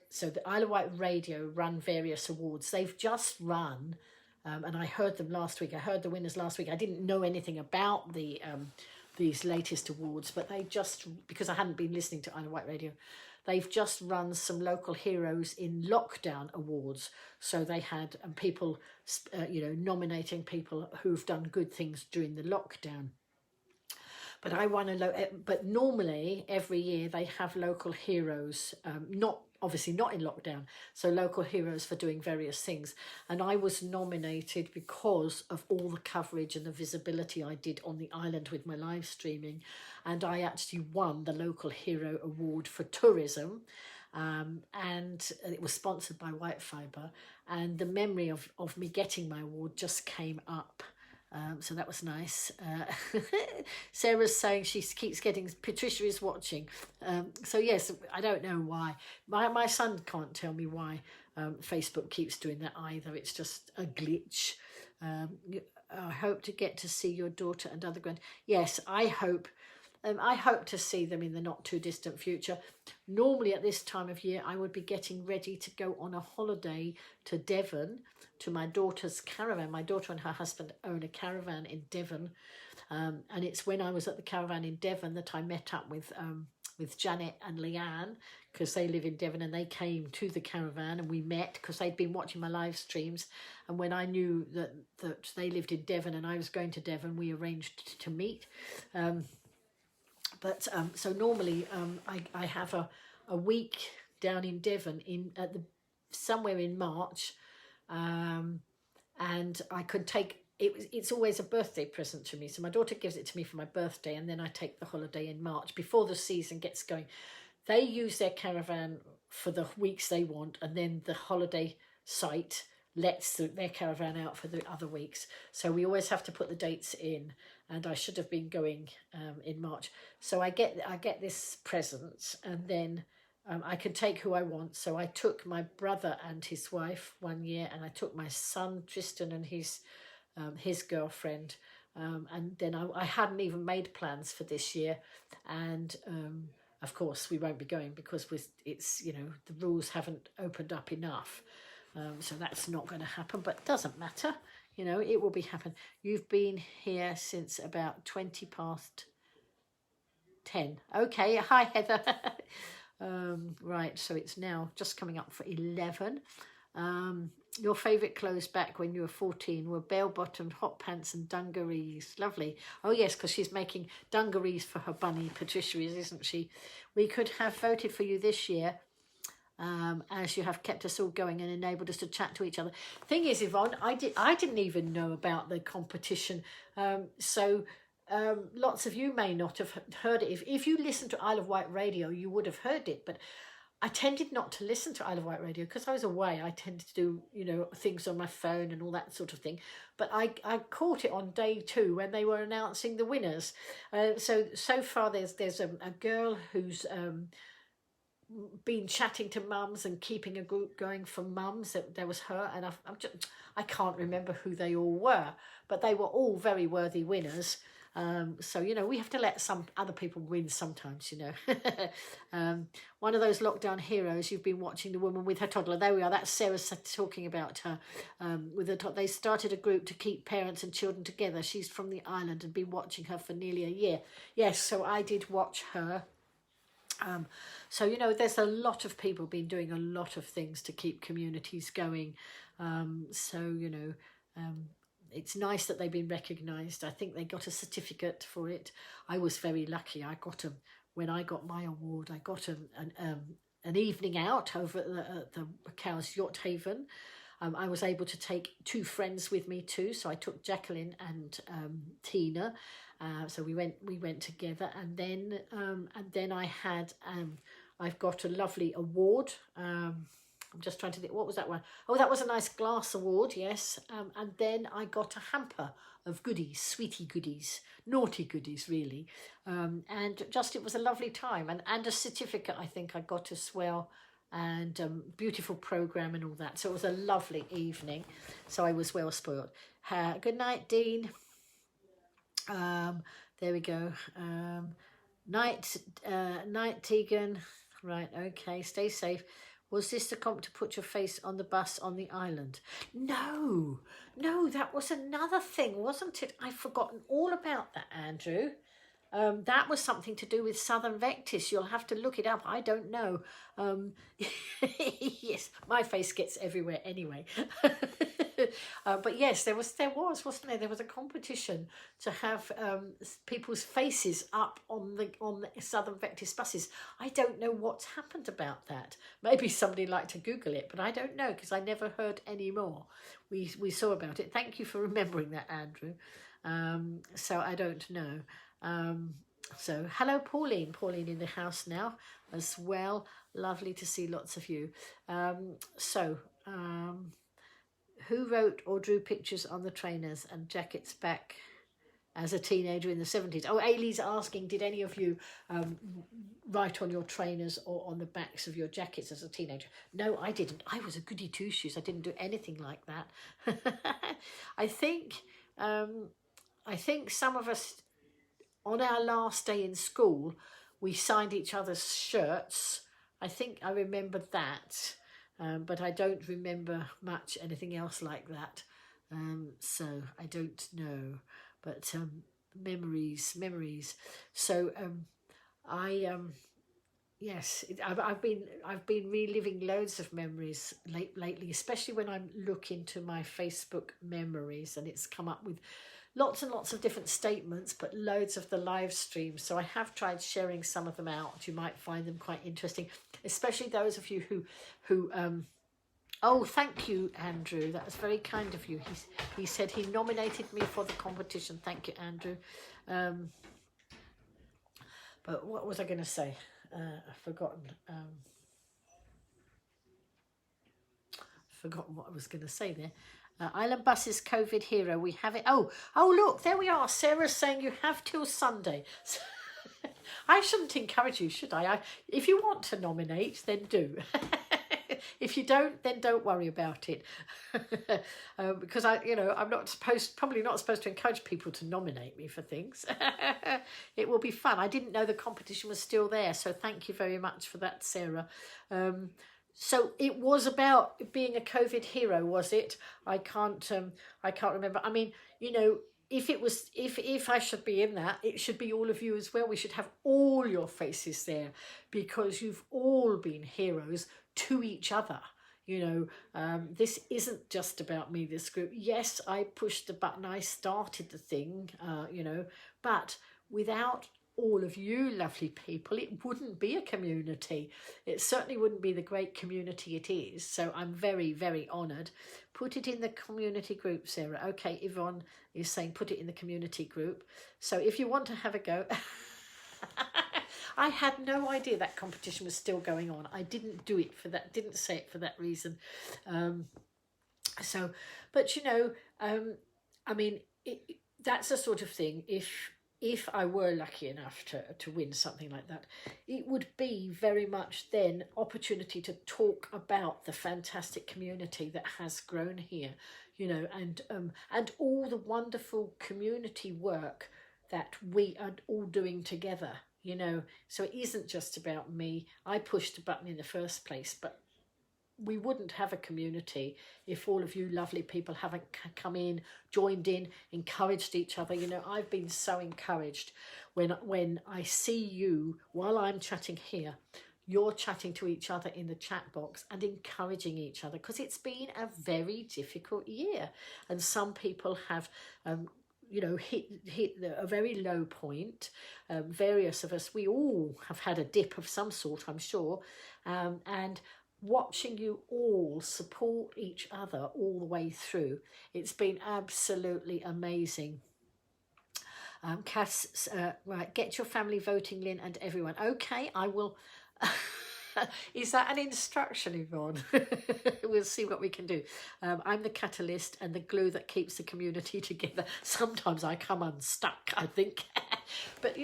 So the Isle of Wight Radio run various awards. They've just run, and I heard them last week. I heard the winners last week. I didn't know anything about these latest awards, but they just, because I hadn't been listening to Isle of Wight Radio, they've just run some local heroes in lockdown awards. So they had people, nominating people who've done good things during the lockdown. But I won but normally every year they have local heroes, obviously not in lockdown, so local heroes for doing various things. And I was nominated because of all the coverage and the visibility I did on the island with my live streaming. And I actually won the Local Hero Award for Tourism. And it was sponsored by White Fibre. And the memory of me getting my award just came up. So that was nice. Sarah's saying she keeps getting, Patricia is watching. So yes, I don't know why. My son can't tell me why Facebook keeps doing that either. It's just a glitch. I hope to get to see your daughter and other Yes, I hope to see them in the not too distant future. Normally at this time of year, I would be getting ready to go on a holiday to Devon, to my daughter's caravan. My daughter and her husband own a caravan in Devon. And it's when I was at the caravan in Devon that I met up with Janet and Leanne, because they live in Devon, and they came to the caravan and we met because they'd been watching my live streams. And when I knew that they lived in Devon and I was going to Devon, we arranged to meet. So normally I have a week down in Devon somewhere in March, and I could take it's always a birthday present to me. So my daughter gives it to me for my birthday, and then I take the holiday in March before the season gets going. They use their caravan for the weeks they want, and then the holiday site lets their caravan out for the other weeks. So we always have to put the dates in, and I should have been going in March. So I get this present, and then I can take who I want. So I took my brother and his wife one year, and I took my son Tristan and his girlfriend, and then I hadn't even made plans for this year, and of course we won't be going because it's the rules haven't opened up enough, so that's not going to happen, but it doesn't matter, it will be happen. You've been here since about 20 past 10. Okay, hi Heather. Right, so it's now just coming up for 11. Your favourite clothes back when you were 14 were bell-bottomed hot pants and dungarees. Lovely. Oh yes, because she's making dungarees for her bunny, Patricia is, isn't she? We could have voted for you this year, as you have kept us all going and enabled us to chat to each other. Thing is, Yvonne, I didn't even know about the competition, so lots of you may not have heard it. If you listen to Isle of Wight radio, you would have heard it, but I tended not to listen to Isle of Wight radio because I was away. I tended to do, things on my phone and all that sort of thing. But I caught it on day 2 when they were announcing the winners. So far there's a girl who's been chatting to mums and keeping a group going for mums. There was her, and I can't remember who they all were, but they were all very worthy winners. So we have to let some other people win sometimes. One of those lockdown heroes. You've been watching the woman with her toddler. There we are. That's Sarah talking about her with her they started a group to keep parents and children together. She's from the island and been watching her for nearly a year. Yes, so I did watch her. So there's a lot of people been doing a lot of things to keep communities going. It's nice that they've been recognised. I think they got a certificate for it. I was very lucky. When I got my award, I got an evening out over at the Cowes Yacht Haven. I was able to take 2 friends with me too. So I took Jacqueline and Tina. So we went together, and then I've got a lovely award. I'm just trying to think, what was that one? Oh, that was a nice glass award, yes. And then I got a hamper of goodies, sweetie goodies, naughty goodies, really. And just, it was a lovely time. And a certificate, I think I got as well. And beautiful programme and all that. So it was a lovely evening. So I was well spoiled. Good night, Dean. There we go. Night, Tegan. Right, okay, stay safe. Was this the comp to put your face on the bus on the island? No, that was another thing, wasn't it? I've forgotten all about that, Andrew. That was something to do with Southern Vectis. You'll have to look it up. I don't know. Yes, my face gets everywhere anyway. But yes, there was, wasn't there? There was a competition to have people's faces up on the Southern Vectis buses. I don't know what's happened about that. Maybe somebody like to Google it, but I don't know because I never heard any more. We saw about it. Thank you for remembering that, Andrew. So I don't know. So hello, Pauline in the house now as well. Lovely to see lots of you. Who wrote or drew pictures on the trainers and jackets back as a teenager in the 70s? Oh, Ailey's asking, did any of you write on your trainers or on the backs of your jackets as a teenager? No, I didn't. I was a goody two-shoes. I didn't do anything like that. I think some of us, on our last day in school, we signed each other's shirts. I think I remember that, but I don't remember much anything else like that. So I don't know, but memories. So yes, I've been reliving loads of memories lately, especially when I look into my Facebook memories, and it's come up with lots and lots of different statements, but loads of the live streams. So I have tried sharing some of them out. You might find them quite interesting, especially those of you who Oh, thank you, Andrew. That was very kind of you. He said he nominated me for the competition. Thank you, Andrew. But what was I going to say? I've forgotten. Forgotten what I was going to say there. Island Bus's COVID hero. We have it. Oh, look, there we are. Sarah's saying you have till Sunday. I shouldn't encourage you, should I? If you want to nominate, then do. If you don't, then don't worry about it. Because I'm probably not supposed to encourage people to nominate me for things. It will be fun. I didn't know the competition was still there, so thank you very much for that, Sarah. So it was about being a COVID hero, was it? I can't remember. I mean, if I should be in that, it should be all of you as well. We should have all your faces there because you've all been heroes to each other. This isn't just about me, this group. Yes, I pushed the button, I started the thing, but without all of you lovely people, it wouldn't be a community. It certainly wouldn't be the great community it is. So I'm very, very honoured. Put it in the community group, Sarah. Okay, Yvonne is saying put it in the community group. So if you want to have a go... I had no idea that competition was still going on. I didn't do it for that, didn't say it for that reason. I mean, that's the sort of thing, if I were lucky enough to win something like that, it would be very much then opportunity to talk about the fantastic community that has grown here, and all the wonderful community work that we are all doing together, So it isn't just about me. I pushed the button in the first place, but we wouldn't have a community if all of you lovely people haven't come in, joined in, encouraged each other. I've been so encouraged when I see you while I'm chatting here, you're chatting to each other in the chat box and encouraging each other, because it's been a very difficult year and some people have hit a very low point. Various of us, we all have had a dip of some sort, I'm sure, and watching you all support each other all the way through, it's been absolutely amazing. Cass, right, get your family voting, Lynn, and everyone. Okay, I will. Is that an instruction, Yvonne? We'll see what we can do. I'm the catalyst and the glue that keeps the community together. Sometimes I come unstuck, I think. But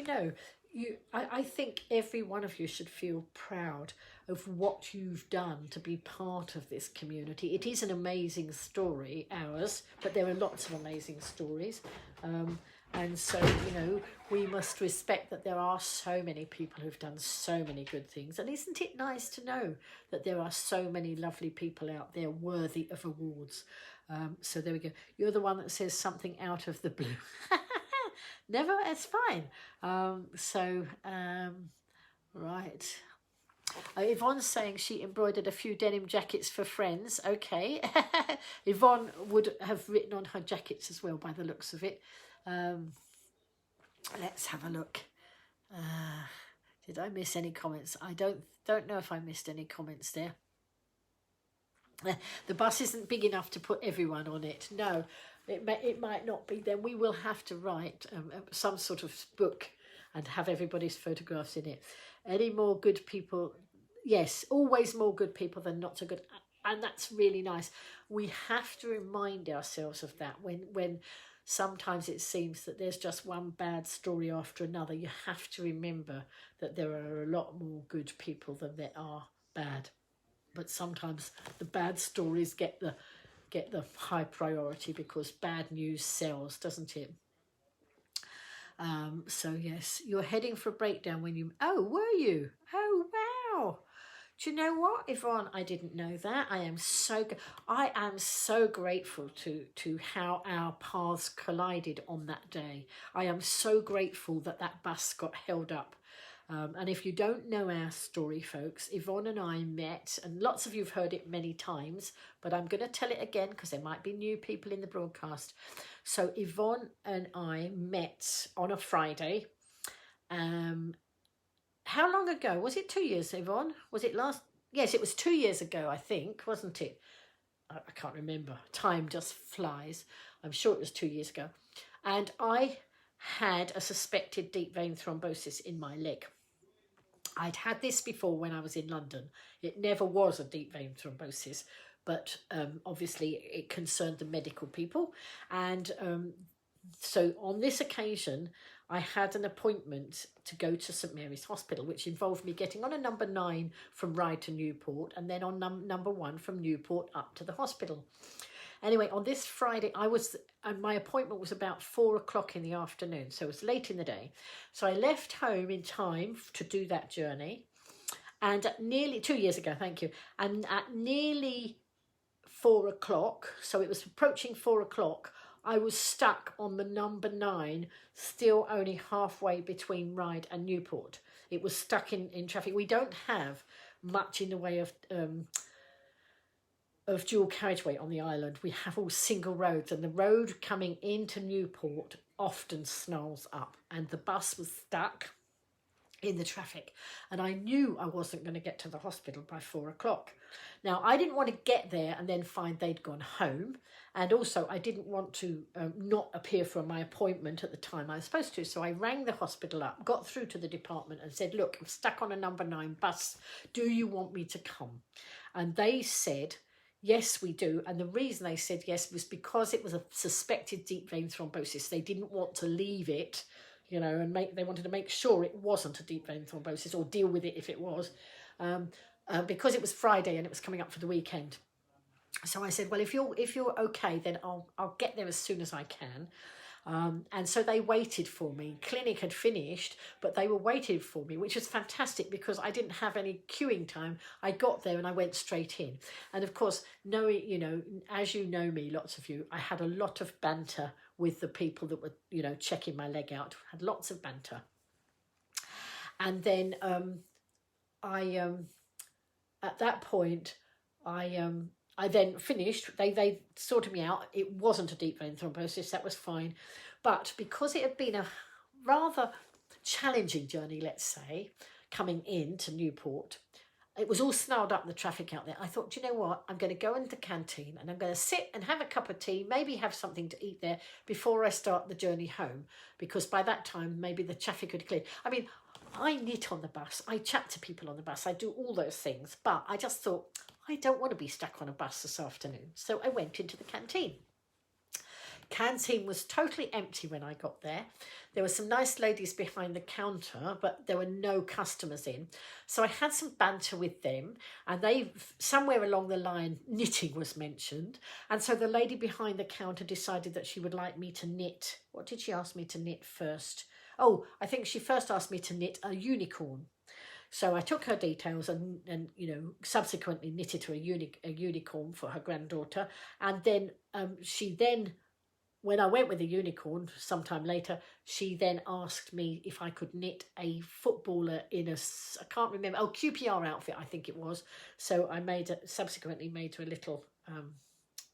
I think every one of you should feel proud of what you've done to be part of this community. It is an amazing story, ours, but there are lots of amazing stories. And so, we must respect that there are so many people who've done so many good things. And isn't it nice to know that there are so many lovely people out there worthy of awards? So there we go. You're the one that says something out of the blue. Never, it's fine. Right. Yvonne's saying she embroidered a few denim jackets for friends. Okay. Yvonne would have written on her jackets as well by the looks of it. Let's have a look. Did I miss any comments? I don't know if I missed any comments there. The bus isn't big enough to put everyone on it. No, it might not be. Then we will have to write some sort of book and have everybody's photographs in it. Any more good people? Yes, always more good people than not so good. And that's really nice. We have to remind ourselves of that when sometimes it seems that there's just one bad story after another. You have to remember that there are a lot more good people than there are bad. But sometimes the bad stories get the high priority because bad news sells, doesn't it? So yes, you're heading for a breakdown when you... Oh, were you? Oh, wow. Do you know what, Yvonne? I didn't know that. I am so grateful to how our paths collided on that day. I am so grateful that bus got held up. And if you don't know our story, folks, Yvonne and I met, and lots of you have heard it many times, but I'm going to tell it again because there might be new people in the broadcast. So Yvonne and I met on a Friday. How long ago? Was it 2 years, Yvonne? Was it last? Yes, it was 2 years ago, I think, wasn't it? I can't remember. Time just flies. I'm sure it was 2 years ago. And I had a suspected deep vein thrombosis in my leg. I'd had this before when I was in London. It never was a deep vein thrombosis, but obviously it concerned the medical people. And so on this occasion, I had an appointment to go to St Mary's Hospital, which involved me getting on a number 9 from Ryde to Newport, and then on number 1 from Newport up to the hospital. Anyway, on this Friday, and my appointment was about 4 o'clock in the afternoon, so it was late in the day. So I left home in time to do that journey, and at nearly 2 years ago, thank you, and at nearly 4 o'clock, so it was approaching 4 o'clock, I was stuck on the number 9, still only halfway between Ryde and Newport. It was stuck in traffic. We don't have much in the way of dual carriageway on the island. We have all single roads, and the road coming into Newport often snarls up, and the bus was stuck in the traffic, and I knew I wasn't going to get to the hospital by 4 o'clock. Now, I didn't want to get there and then find they'd gone home, and also I didn't want to not appear for my appointment at the time I was supposed to, so I rang the hospital up, got through to the department and said, look, I'm stuck on a number 9 bus, do you want me to come? And they said, yes, we do. And the reason they said yes was because it was a suspected deep vein thrombosis. They didn't want to leave it, you know, and they wanted to make sure it wasn't a deep vein thrombosis, or deal with it if it was, because it was Friday and it was coming up for the weekend. So I said, well, if you're okay, then I'll get there as soon as I can. And so they waited for me. Clinic had finished, but they were waiting for me, which was fantastic because I didn't have any queuing time. I got there and I went straight in. And of course, knowing, you know, as you know me, lots of you, I had a lot of banter with the people that were, you know, checking my leg out. Had lots of banter. And then at that point, I then finished. They sorted me out. It wasn't a deep vein thrombosis. That was fine. But because it had been a rather challenging journey, let's say, coming into Newport, it was all snarled up, the traffic out there. I thought, do you know what? I'm going to go into the canteen and I'm going to sit and have a cup of tea, maybe have something to eat there before I start the journey home. Because by that time, maybe the traffic had cleared. I mean, I knit on the bus. I chat to people on the bus. I do all those things. But I just thought, I don't want to be stuck on a bus this afternoon. So I went into the canteen. Canteen was totally empty when I got there. There were some nice ladies behind the counter, but there were no customers in. So I had some banter with them, and they, somewhere along the line, knitting was mentioned. And so the lady behind the counter decided that she would like me to knit. What did she ask me to knit first? Oh, I think she first asked me to knit a unicorn. So I took her details and you know, subsequently knitted her a unicorn for her granddaughter. And then when I went with the unicorn sometime later, she then asked me if I could knit a footballer in I can't remember, QPR outfit, I think it was. So I subsequently made her a little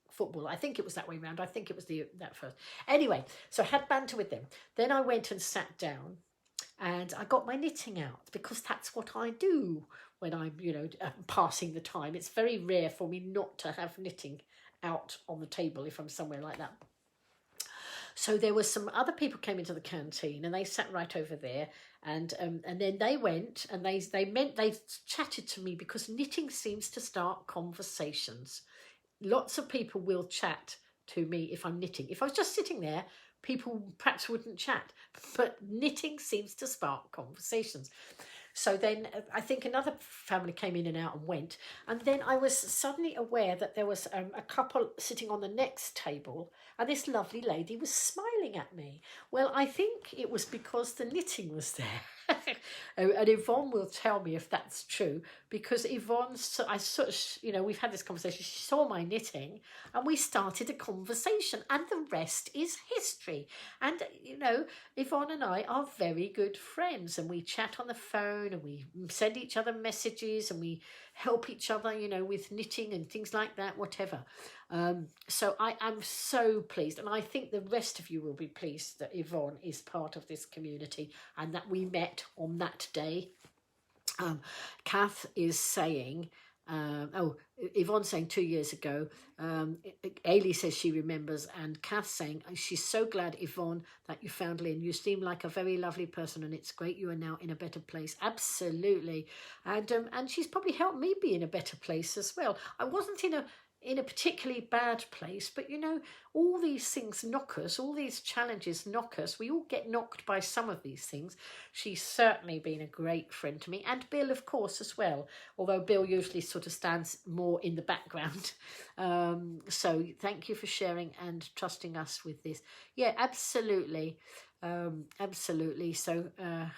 footballer. I think it was that way round. I think it was that first. Anyway, so I had banter with them. Then I went and sat down. And I got my knitting out because that's what I do when I'm, you know, passing the time. It's very rare for me not to have knitting out on the table if I'm somewhere like that. So there were some other people came into the canteen and they sat right over there, and then they went and they chatted to me because knitting seems to start conversations. Lots of people will chat to me if I'm knitting. If I was just sitting there, people perhaps wouldn't chat, but knitting seems to spark conversations. So then I think another family came in and out and went. And then I was suddenly aware that there was a couple sitting on the next table, and this lovely lady was smiling at me. Well, I think it was because the knitting was there. And Yvonne will tell me if that's true, because Yvonne, I sort of, you know, we've had this conversation. She saw my knitting and we started a conversation, and the rest is history. And, you know, Yvonne and I are very good friends, and we chat on the phone and we send each other messages and we help each other, you know, with knitting and things like that, whatever. So I am so pleased, and I think the rest of you will be pleased that Yvonne is part of this community and that we met on that day. Kath is saying Oh, Yvonne saying 2 years ago. Ailey says she remembers, and Kath saying she's so glad, Yvonne, that you found Lynn. You seem like a very lovely person, and it's great you are now in a better place. Absolutely, and she's probably helped me be in a better place as well. I wasn't in a particularly bad place, but you know, all these things knock us, all these challenges knock us. We all get knocked by some of these things. She's certainly been a great friend to me, and Bill, of course, as well, although Bill usually sort of stands more in the background. So thank you for sharing and trusting us with this. Yeah, absolutely. Absolutely. So there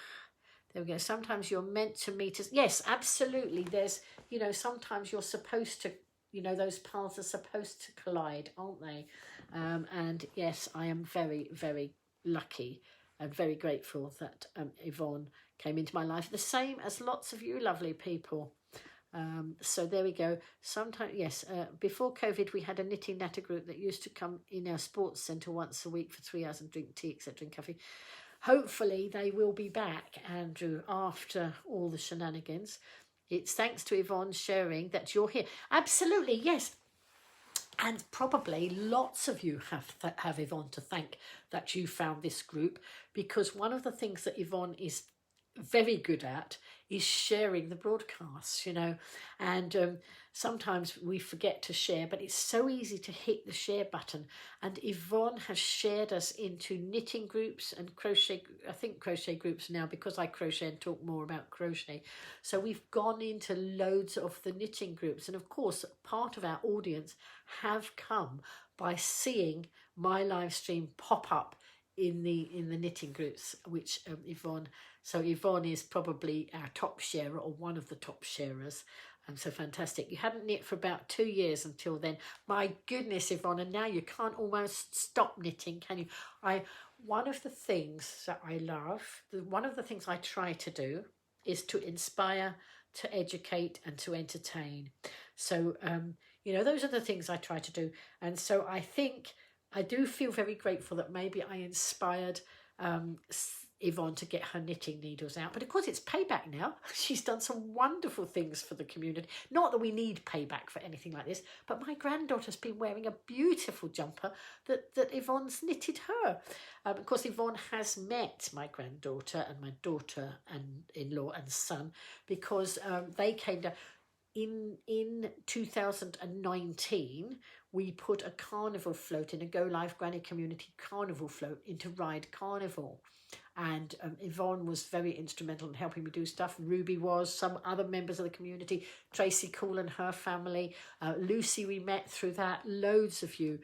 we go. Sometimes you're meant to meet us. Yes, absolutely. There's, you know, sometimes you're supposed to, you know, those paths are supposed to collide, aren't they? And yes, I am very, very lucky and very grateful that Yvonne came into my life. The same as lots of you lovely people. So there we go. Sometimes, yes, before COVID, we had a knitting natter group that used to come in our sports centre once a week for 3 hours and drink tea, etc., and coffee. Hopefully they will be back, Andrew, after all the shenanigans. It's thanks to Yvonne sharing that you're here. Absolutely, yes. And probably lots of you have Yvonne to thank that you found this group, because one of the things that Yvonne is very good at is sharing the broadcasts, you know, and sometimes we forget to share, but it's so easy to hit the share button. And Yvonne has shared us into knitting groups and crochet, I think crochet groups now, because I crochet and talk more about crochet. So we've gone into loads of the knitting groups, and of course part of our audience have come by seeing my live stream pop up in the knitting groups, which Yvonne is probably our top sharer, or one of the top sharers. So fantastic. You hadn't knit for about 2 years until then. My goodness, Yvonne, and now you can't almost stop knitting, can you? One of the things that I love, one of the things I try to do is to inspire, to educate, and to entertain. So you know, those are the things I try to do. And so I think I do feel very grateful that maybe I inspired Yvonne to get her knitting needles out. But of course it's payback now. She's done some wonderful things for the community. Not that we need payback for anything like this, but my granddaughter's been wearing a beautiful jumper that Yvonne's knitted her. Of course, Yvonne has met my granddaughter and my daughter and in-law and son, because they came down. In 2019, we put a carnival float in, a Golivegranny community carnival float, into Ride Carnival. And Yvonne was very instrumental in helping me do stuff. Ruby was, some other members of the community, Tracy Cool and her family, Lucy we met through that. Loads of you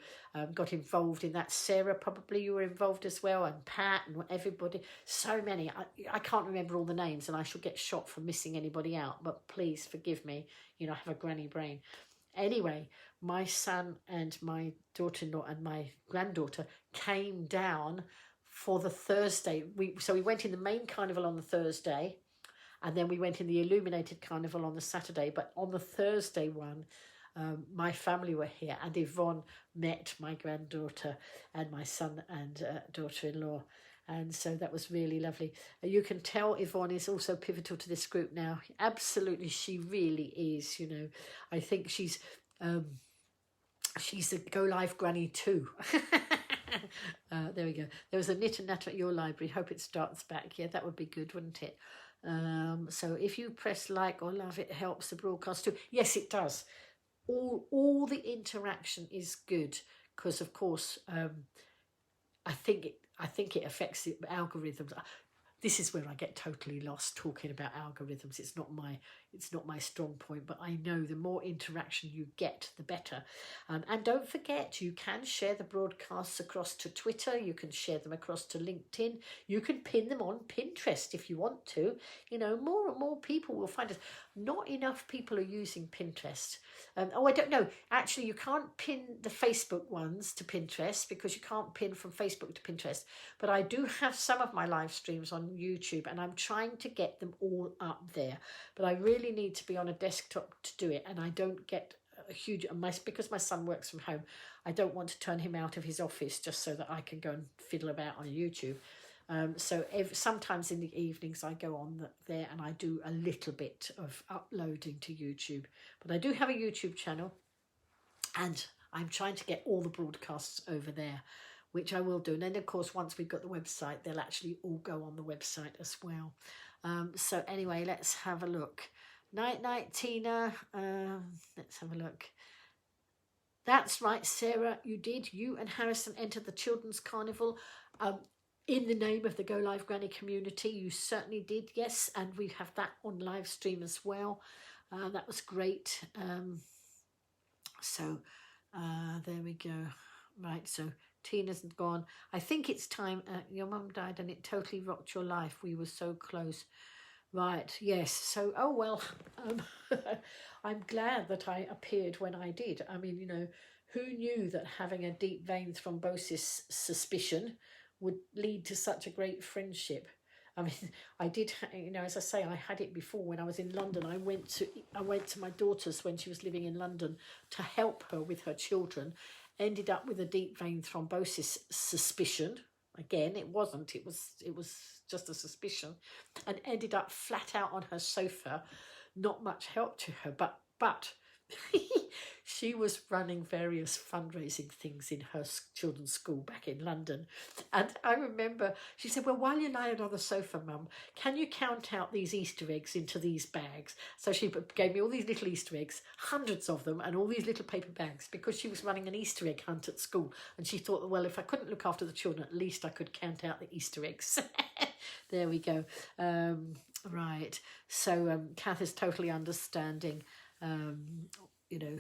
got involved in that. Sarah, probably you were involved as well, and Pat and everybody. So many. I can't remember all the names, and I shall get shot for missing anybody out, but please forgive me. You know, I have a granny brain. Anyway, my son and my daughter-in-law and my granddaughter came down for the Thursday. We went in the main carnival on the Thursday, and then we went in the illuminated carnival on the Saturday. But on the Thursday one, my family were here, and Yvonne met my granddaughter and my son and daughter-in-law. And so that was really lovely. You can tell Yvonne is also pivotal to this group now. Absolutely, she really is. You know, I think she's a Golivegranny too. There we go. There was a knit and natter at your library. Hope it starts back. Yeah, that would be good, wouldn't it? So if you press like or love, it helps the broadcast too. Yes, it does. All the interaction is good, because of course I think it affects the algorithms. This is where I get totally lost talking about algorithms. It's not my strong point, but I know the more interaction you get, the better. And don't forget, you can share the broadcasts across to Twitter. You can share them across to LinkedIn. You can pin them on Pinterest if you want to. You know, more and more people will find us. Not enough people are using Pinterest. I don't know. Actually, you can't pin the Facebook ones to Pinterest, because you can't pin from Facebook to Pinterest. But I do have some of my live streams on YouTube, and I'm trying to get them all up there. But I really need to be on a desktop to do it, and I don't get a huge, because my son works from home, I don't want to turn him out of his office just so that I can go and fiddle about on YouTube. So sometimes in the evenings I go on there and I do a little bit of uploading to YouTube. But I do have a YouTube channel, and I'm trying to get all the broadcasts over there, which I will do. And then, of course, once we've got the website, they'll actually all go on the website as well. So anyway, let's have a look. Night, night, Tina. Let's have a look. That's right, Sarah, you did. You and Harrison entered the Children's Carnival in the name of the Golivegranny community. You certainly did, yes. And we have that on live stream as well. That was great. So there we go. Right, so Tina's gone. I think it's time. Your mum died and it totally rocked your life. We were so close. Right, yes. So, oh well, I'm glad that I appeared when I did. I mean, you know, who knew that having a deep vein thrombosis suspicion would lead to such a great friendship? I mean, I did, you know, as I say, I had it before when I was in London. I went to my daughter's when she was living in London to help her with her children. Ended up with a deep vein thrombosis suspicion. Again, it wasn't. It was just a suspicion, and ended up flat out on her sofa. Not much help to her, but she was running various fundraising things in her children's school back in London. And I remember she said, well, while you're lying on the sofa, Mum, can you count out these Easter eggs into these bags? So she gave me all these little Easter eggs, hundreds of them, and all these little paper bags, because she was running an Easter egg hunt at school. And she thought, well, if I couldn't look after the children, at least I could count out the Easter eggs. There we go. Right. So Kath is totally understanding, you know,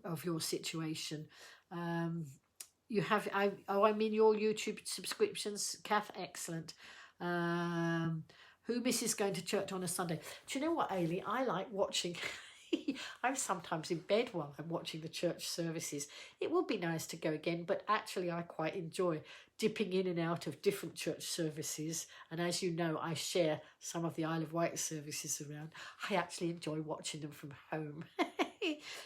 of your situation. You have, I mean, your YouTube subscriptions, Kath, excellent. Who misses going to church on a Sunday? Do you know what, Ailey? I like watching. I'm sometimes in bed while I'm watching the church services. It would be nice to go again, but actually I quite enjoy dipping in and out of different church services. And as you know, I share some of the Isle of Wight services around. I actually enjoy watching them from home.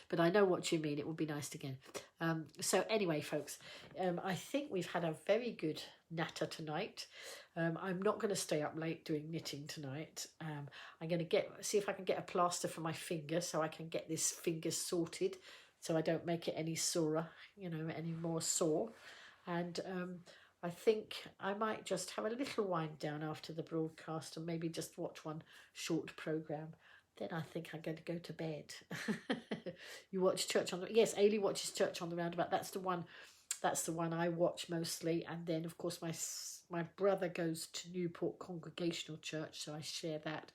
But I know what you mean. It would be nice to again. So anyway, folks, I think we've had a very good natter tonight. I'm not going to stay up late doing knitting tonight. I'm going to see if I can get a plaster for my finger so I can get this finger sorted so I don't make it any sorer, you know, any more sore. And I think I might just have a little wind down after the broadcast and maybe just watch one short programme. Then I think I'm going to go to bed. You watch Church on the... Yes, Ailey watches Church on the Roundabout. That's the one I watch mostly. And then, of course, my brother goes to Newport Congregational Church, so I share that.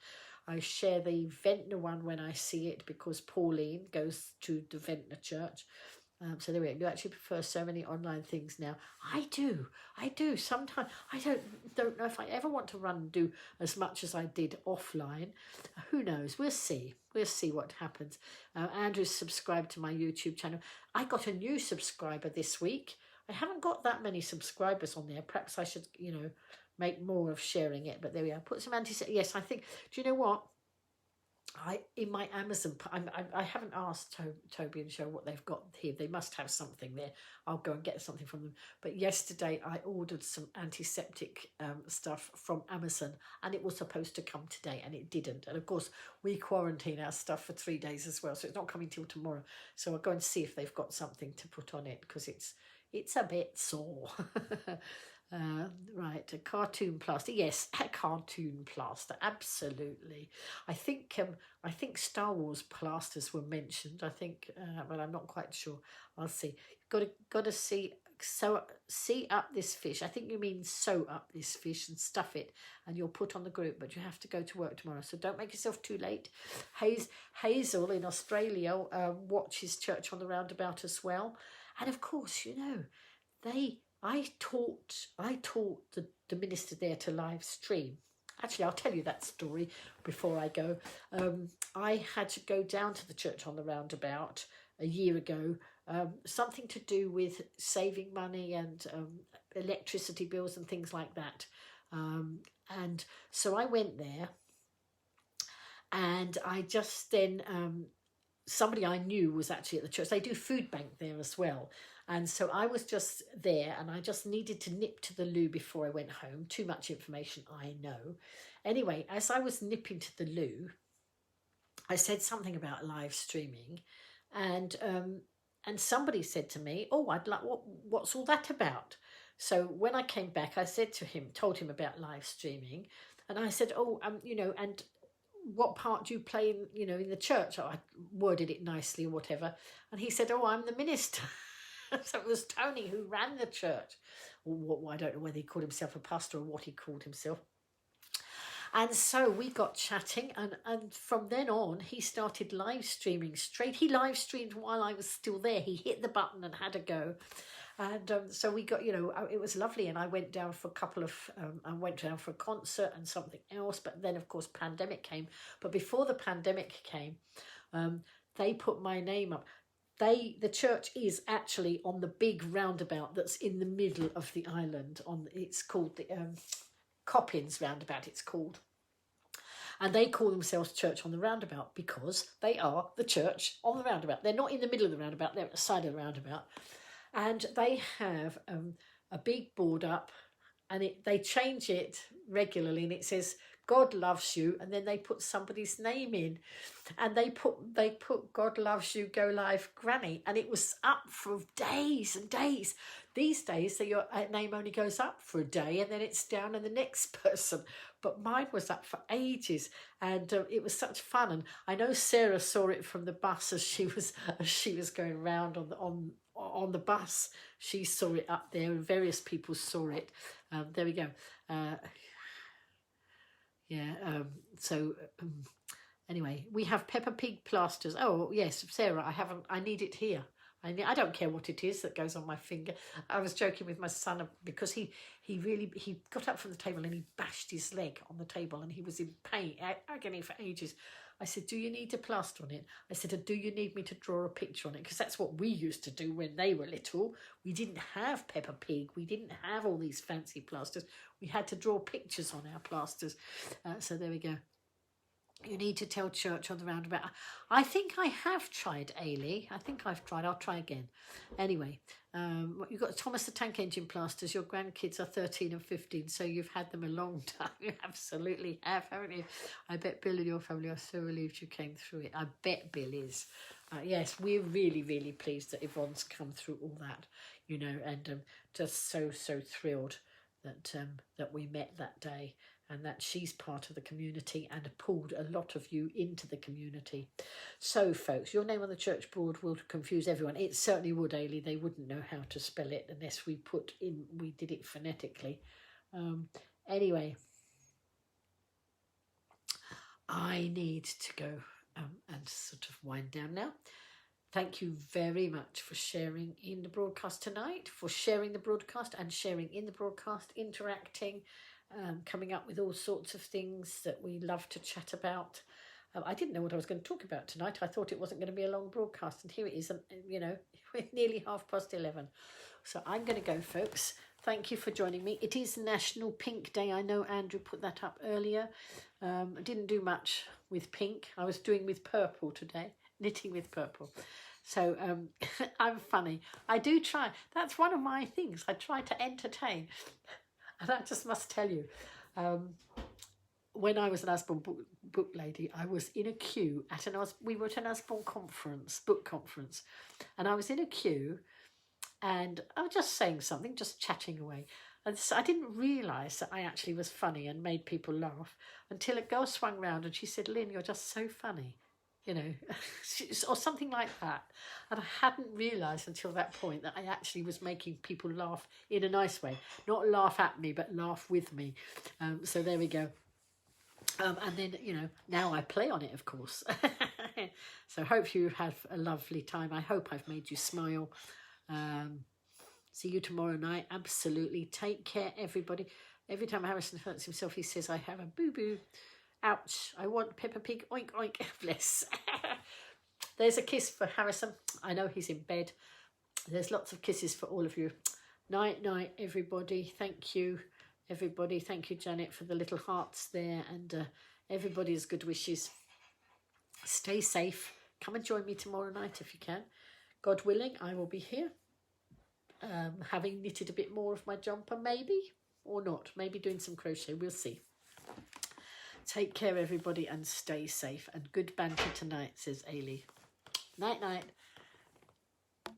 I share the Ventnor one when I see it because Pauline goes to the Ventnor Church. So there we go. You actually prefer so many online things now. I do. Sometimes I don't know if I ever want to run and do as much as I did offline. Who knows? We'll see. We'll see what happens. Andrew's subscribed to my YouTube channel. I got a new subscriber this week. I haven't got that many subscribers on there. Perhaps I should, you know, make more of sharing it. But there we are. Put some Yes, I think. Do you know what? In my Amazon, I haven't asked Toby and Joe what they've got here. They must have something there. I'll go and get something from them. But yesterday I ordered some antiseptic stuff from Amazon, and it was supposed to come today, and it didn't. And of course, we quarantine our stuff for 3 days as well, so it's not coming till tomorrow. So I'll go and see if they've got something to put on it, because it's a bit sore. Right, a cartoon plaster. Yes, a cartoon plaster, absolutely. I think Star Wars plasters were mentioned. I think, but I'm not quite sure. I'll see. Got to see up this fish. I think you mean sew up this fish and stuff it, and you'll put on the group. But you have to go to work tomorrow, so don't make yourself too late. Hazel in Australia watches Church on the Roundabout as well, and of course, you know, I taught the minister there to live stream. Actually, I'll tell you that story before I go. I had to go down to the Church on the Roundabout a year ago, something to do with saving money and electricity bills and things like that. And so I went there, and I just then somebody I knew was actually at the church. They do food bank there as well. And so I was just there, and I just needed to nip to the loo before I went home. Too much information, I know. Anyway, as I was nipping to the loo, I said something about live streaming, and somebody said to me, "Oh, I'd like what's all that about?" So when I came back, I said to him, told him about live streaming, and I said, "Oh, you know, and what part do you play in, you know, in the church?" I worded it nicely or whatever, and he said, "Oh, I'm the minister." So it was Tony who ran the church. Or what, I don't know whether he called himself a pastor or what he called himself. And so we got chatting, and from then on, he started live streaming straight. He live streamed while I was still there. He hit the button and had a go. And so we got, you know, it was lovely. And I went down for a couple of, I went down for a concert and something else. But then, of course, pandemic came. But before the pandemic came, they put my name up. The church is actually on the big roundabout that's in the middle of the island. It's called the Coppins roundabout, it's called. And they call themselves Church on the Roundabout because they are the church on the roundabout. They're not in the middle of the roundabout, they're at the side of the roundabout. And they have a big board up, and they change it regularly, and it says, "God loves you," and then they put somebody's name in, and they put "God loves you, Golivegranny," and it was up for days and days. These days, your name only goes up for a day, and then it's down, and the next person. But mine was up for ages, and it was such fun. And I know Sarah saw it from the bus as she was going round on the bus. She saw it up there, and various people saw it. There we go. Anyway, we have Peppa Pig Plasters. Oh yes, Sarah, I need it here. I don't care what it is that goes on my finger. I was joking with my son because he got up from the table and he bashed his leg on the table, and he was in pain, agony for ages. I said, "Do you need a plaster on it?" I said, "Do you need me to draw a picture on it?" Because that's what we used to do when they were little. We didn't have Peppa Pig. We didn't have all these fancy plasters. We had to draw pictures on our plasters. So there we go. You need to tell Church on the Roundabout. I think I have tried, Ailey. I think I've tried. I'll try again. Anyway, you've got Thomas the Tank Engine plasters. Your grandkids are 13 and 15, so you've had them a long time. You absolutely have, haven't you? I bet Bill and your family are so relieved you came through it. I bet Bill is. Yes, we're really, really pleased that Yvonne's come through all that, you know, and just so thrilled that we met that day, and that she's part of the community and pulled a lot of you into the community. So, folks, your name on the church board will confuse everyone. It certainly would, Ailey. They wouldn't know how to spell it unless we did it phonetically. Anyway, I need to go and sort of wind down now. Thank you very much for sharing in the broadcast tonight, for sharing the broadcast and sharing in the broadcast, interacting, coming up with all sorts of things that we love to chat about. I didn't know what I was going to talk about tonight. I thought it wasn't going to be a long broadcast, and here it is, you know, nearly 11:30. So I'm going to go, folks. Thank you for joining me. It is National Pink Day. I know Andrew put that up earlier. I didn't do much with pink. I was doing with purple today, knitting with purple. So I'm funny. I do try. That's one of my things. I try to entertain. And I just must tell you, when I was an Usborne book lady, I was in a queue at we were at an Usborne book conference, and I was in a queue, and I was just saying something, just chatting away. And so I didn't realise that I actually was funny and made people laugh until a girl swung round and she said, "Lynn, you're just so funny," you know, or something like that. And I hadn't realised until that point that I actually was making people laugh in a nice way. Not laugh at me, but laugh with me. So there we go. And then, you know, now I play on it, of course. So hope you have a lovely time. I hope I've made you smile. See you tomorrow night. Absolutely. Take care, everybody. Every time Harrison hurts himself, he says, "I have a boo-boo. Ouch, I want Peppa Pig, oink, oink." Bless. There's a kiss for Harrison. I know he's in bed. There's lots of kisses for all of you. Night, night, everybody. Thank you, everybody. Thank you, Janet, for the little hearts there, and everybody's good wishes. Stay safe. come and join me tomorrow night if you can. God willing, I will be here. Having knitted a bit more of my jumper, maybe, or not. Maybe doing some crochet, we'll see. Take care, everybody, and stay safe. And good banter tonight, says Ailey. Night, night.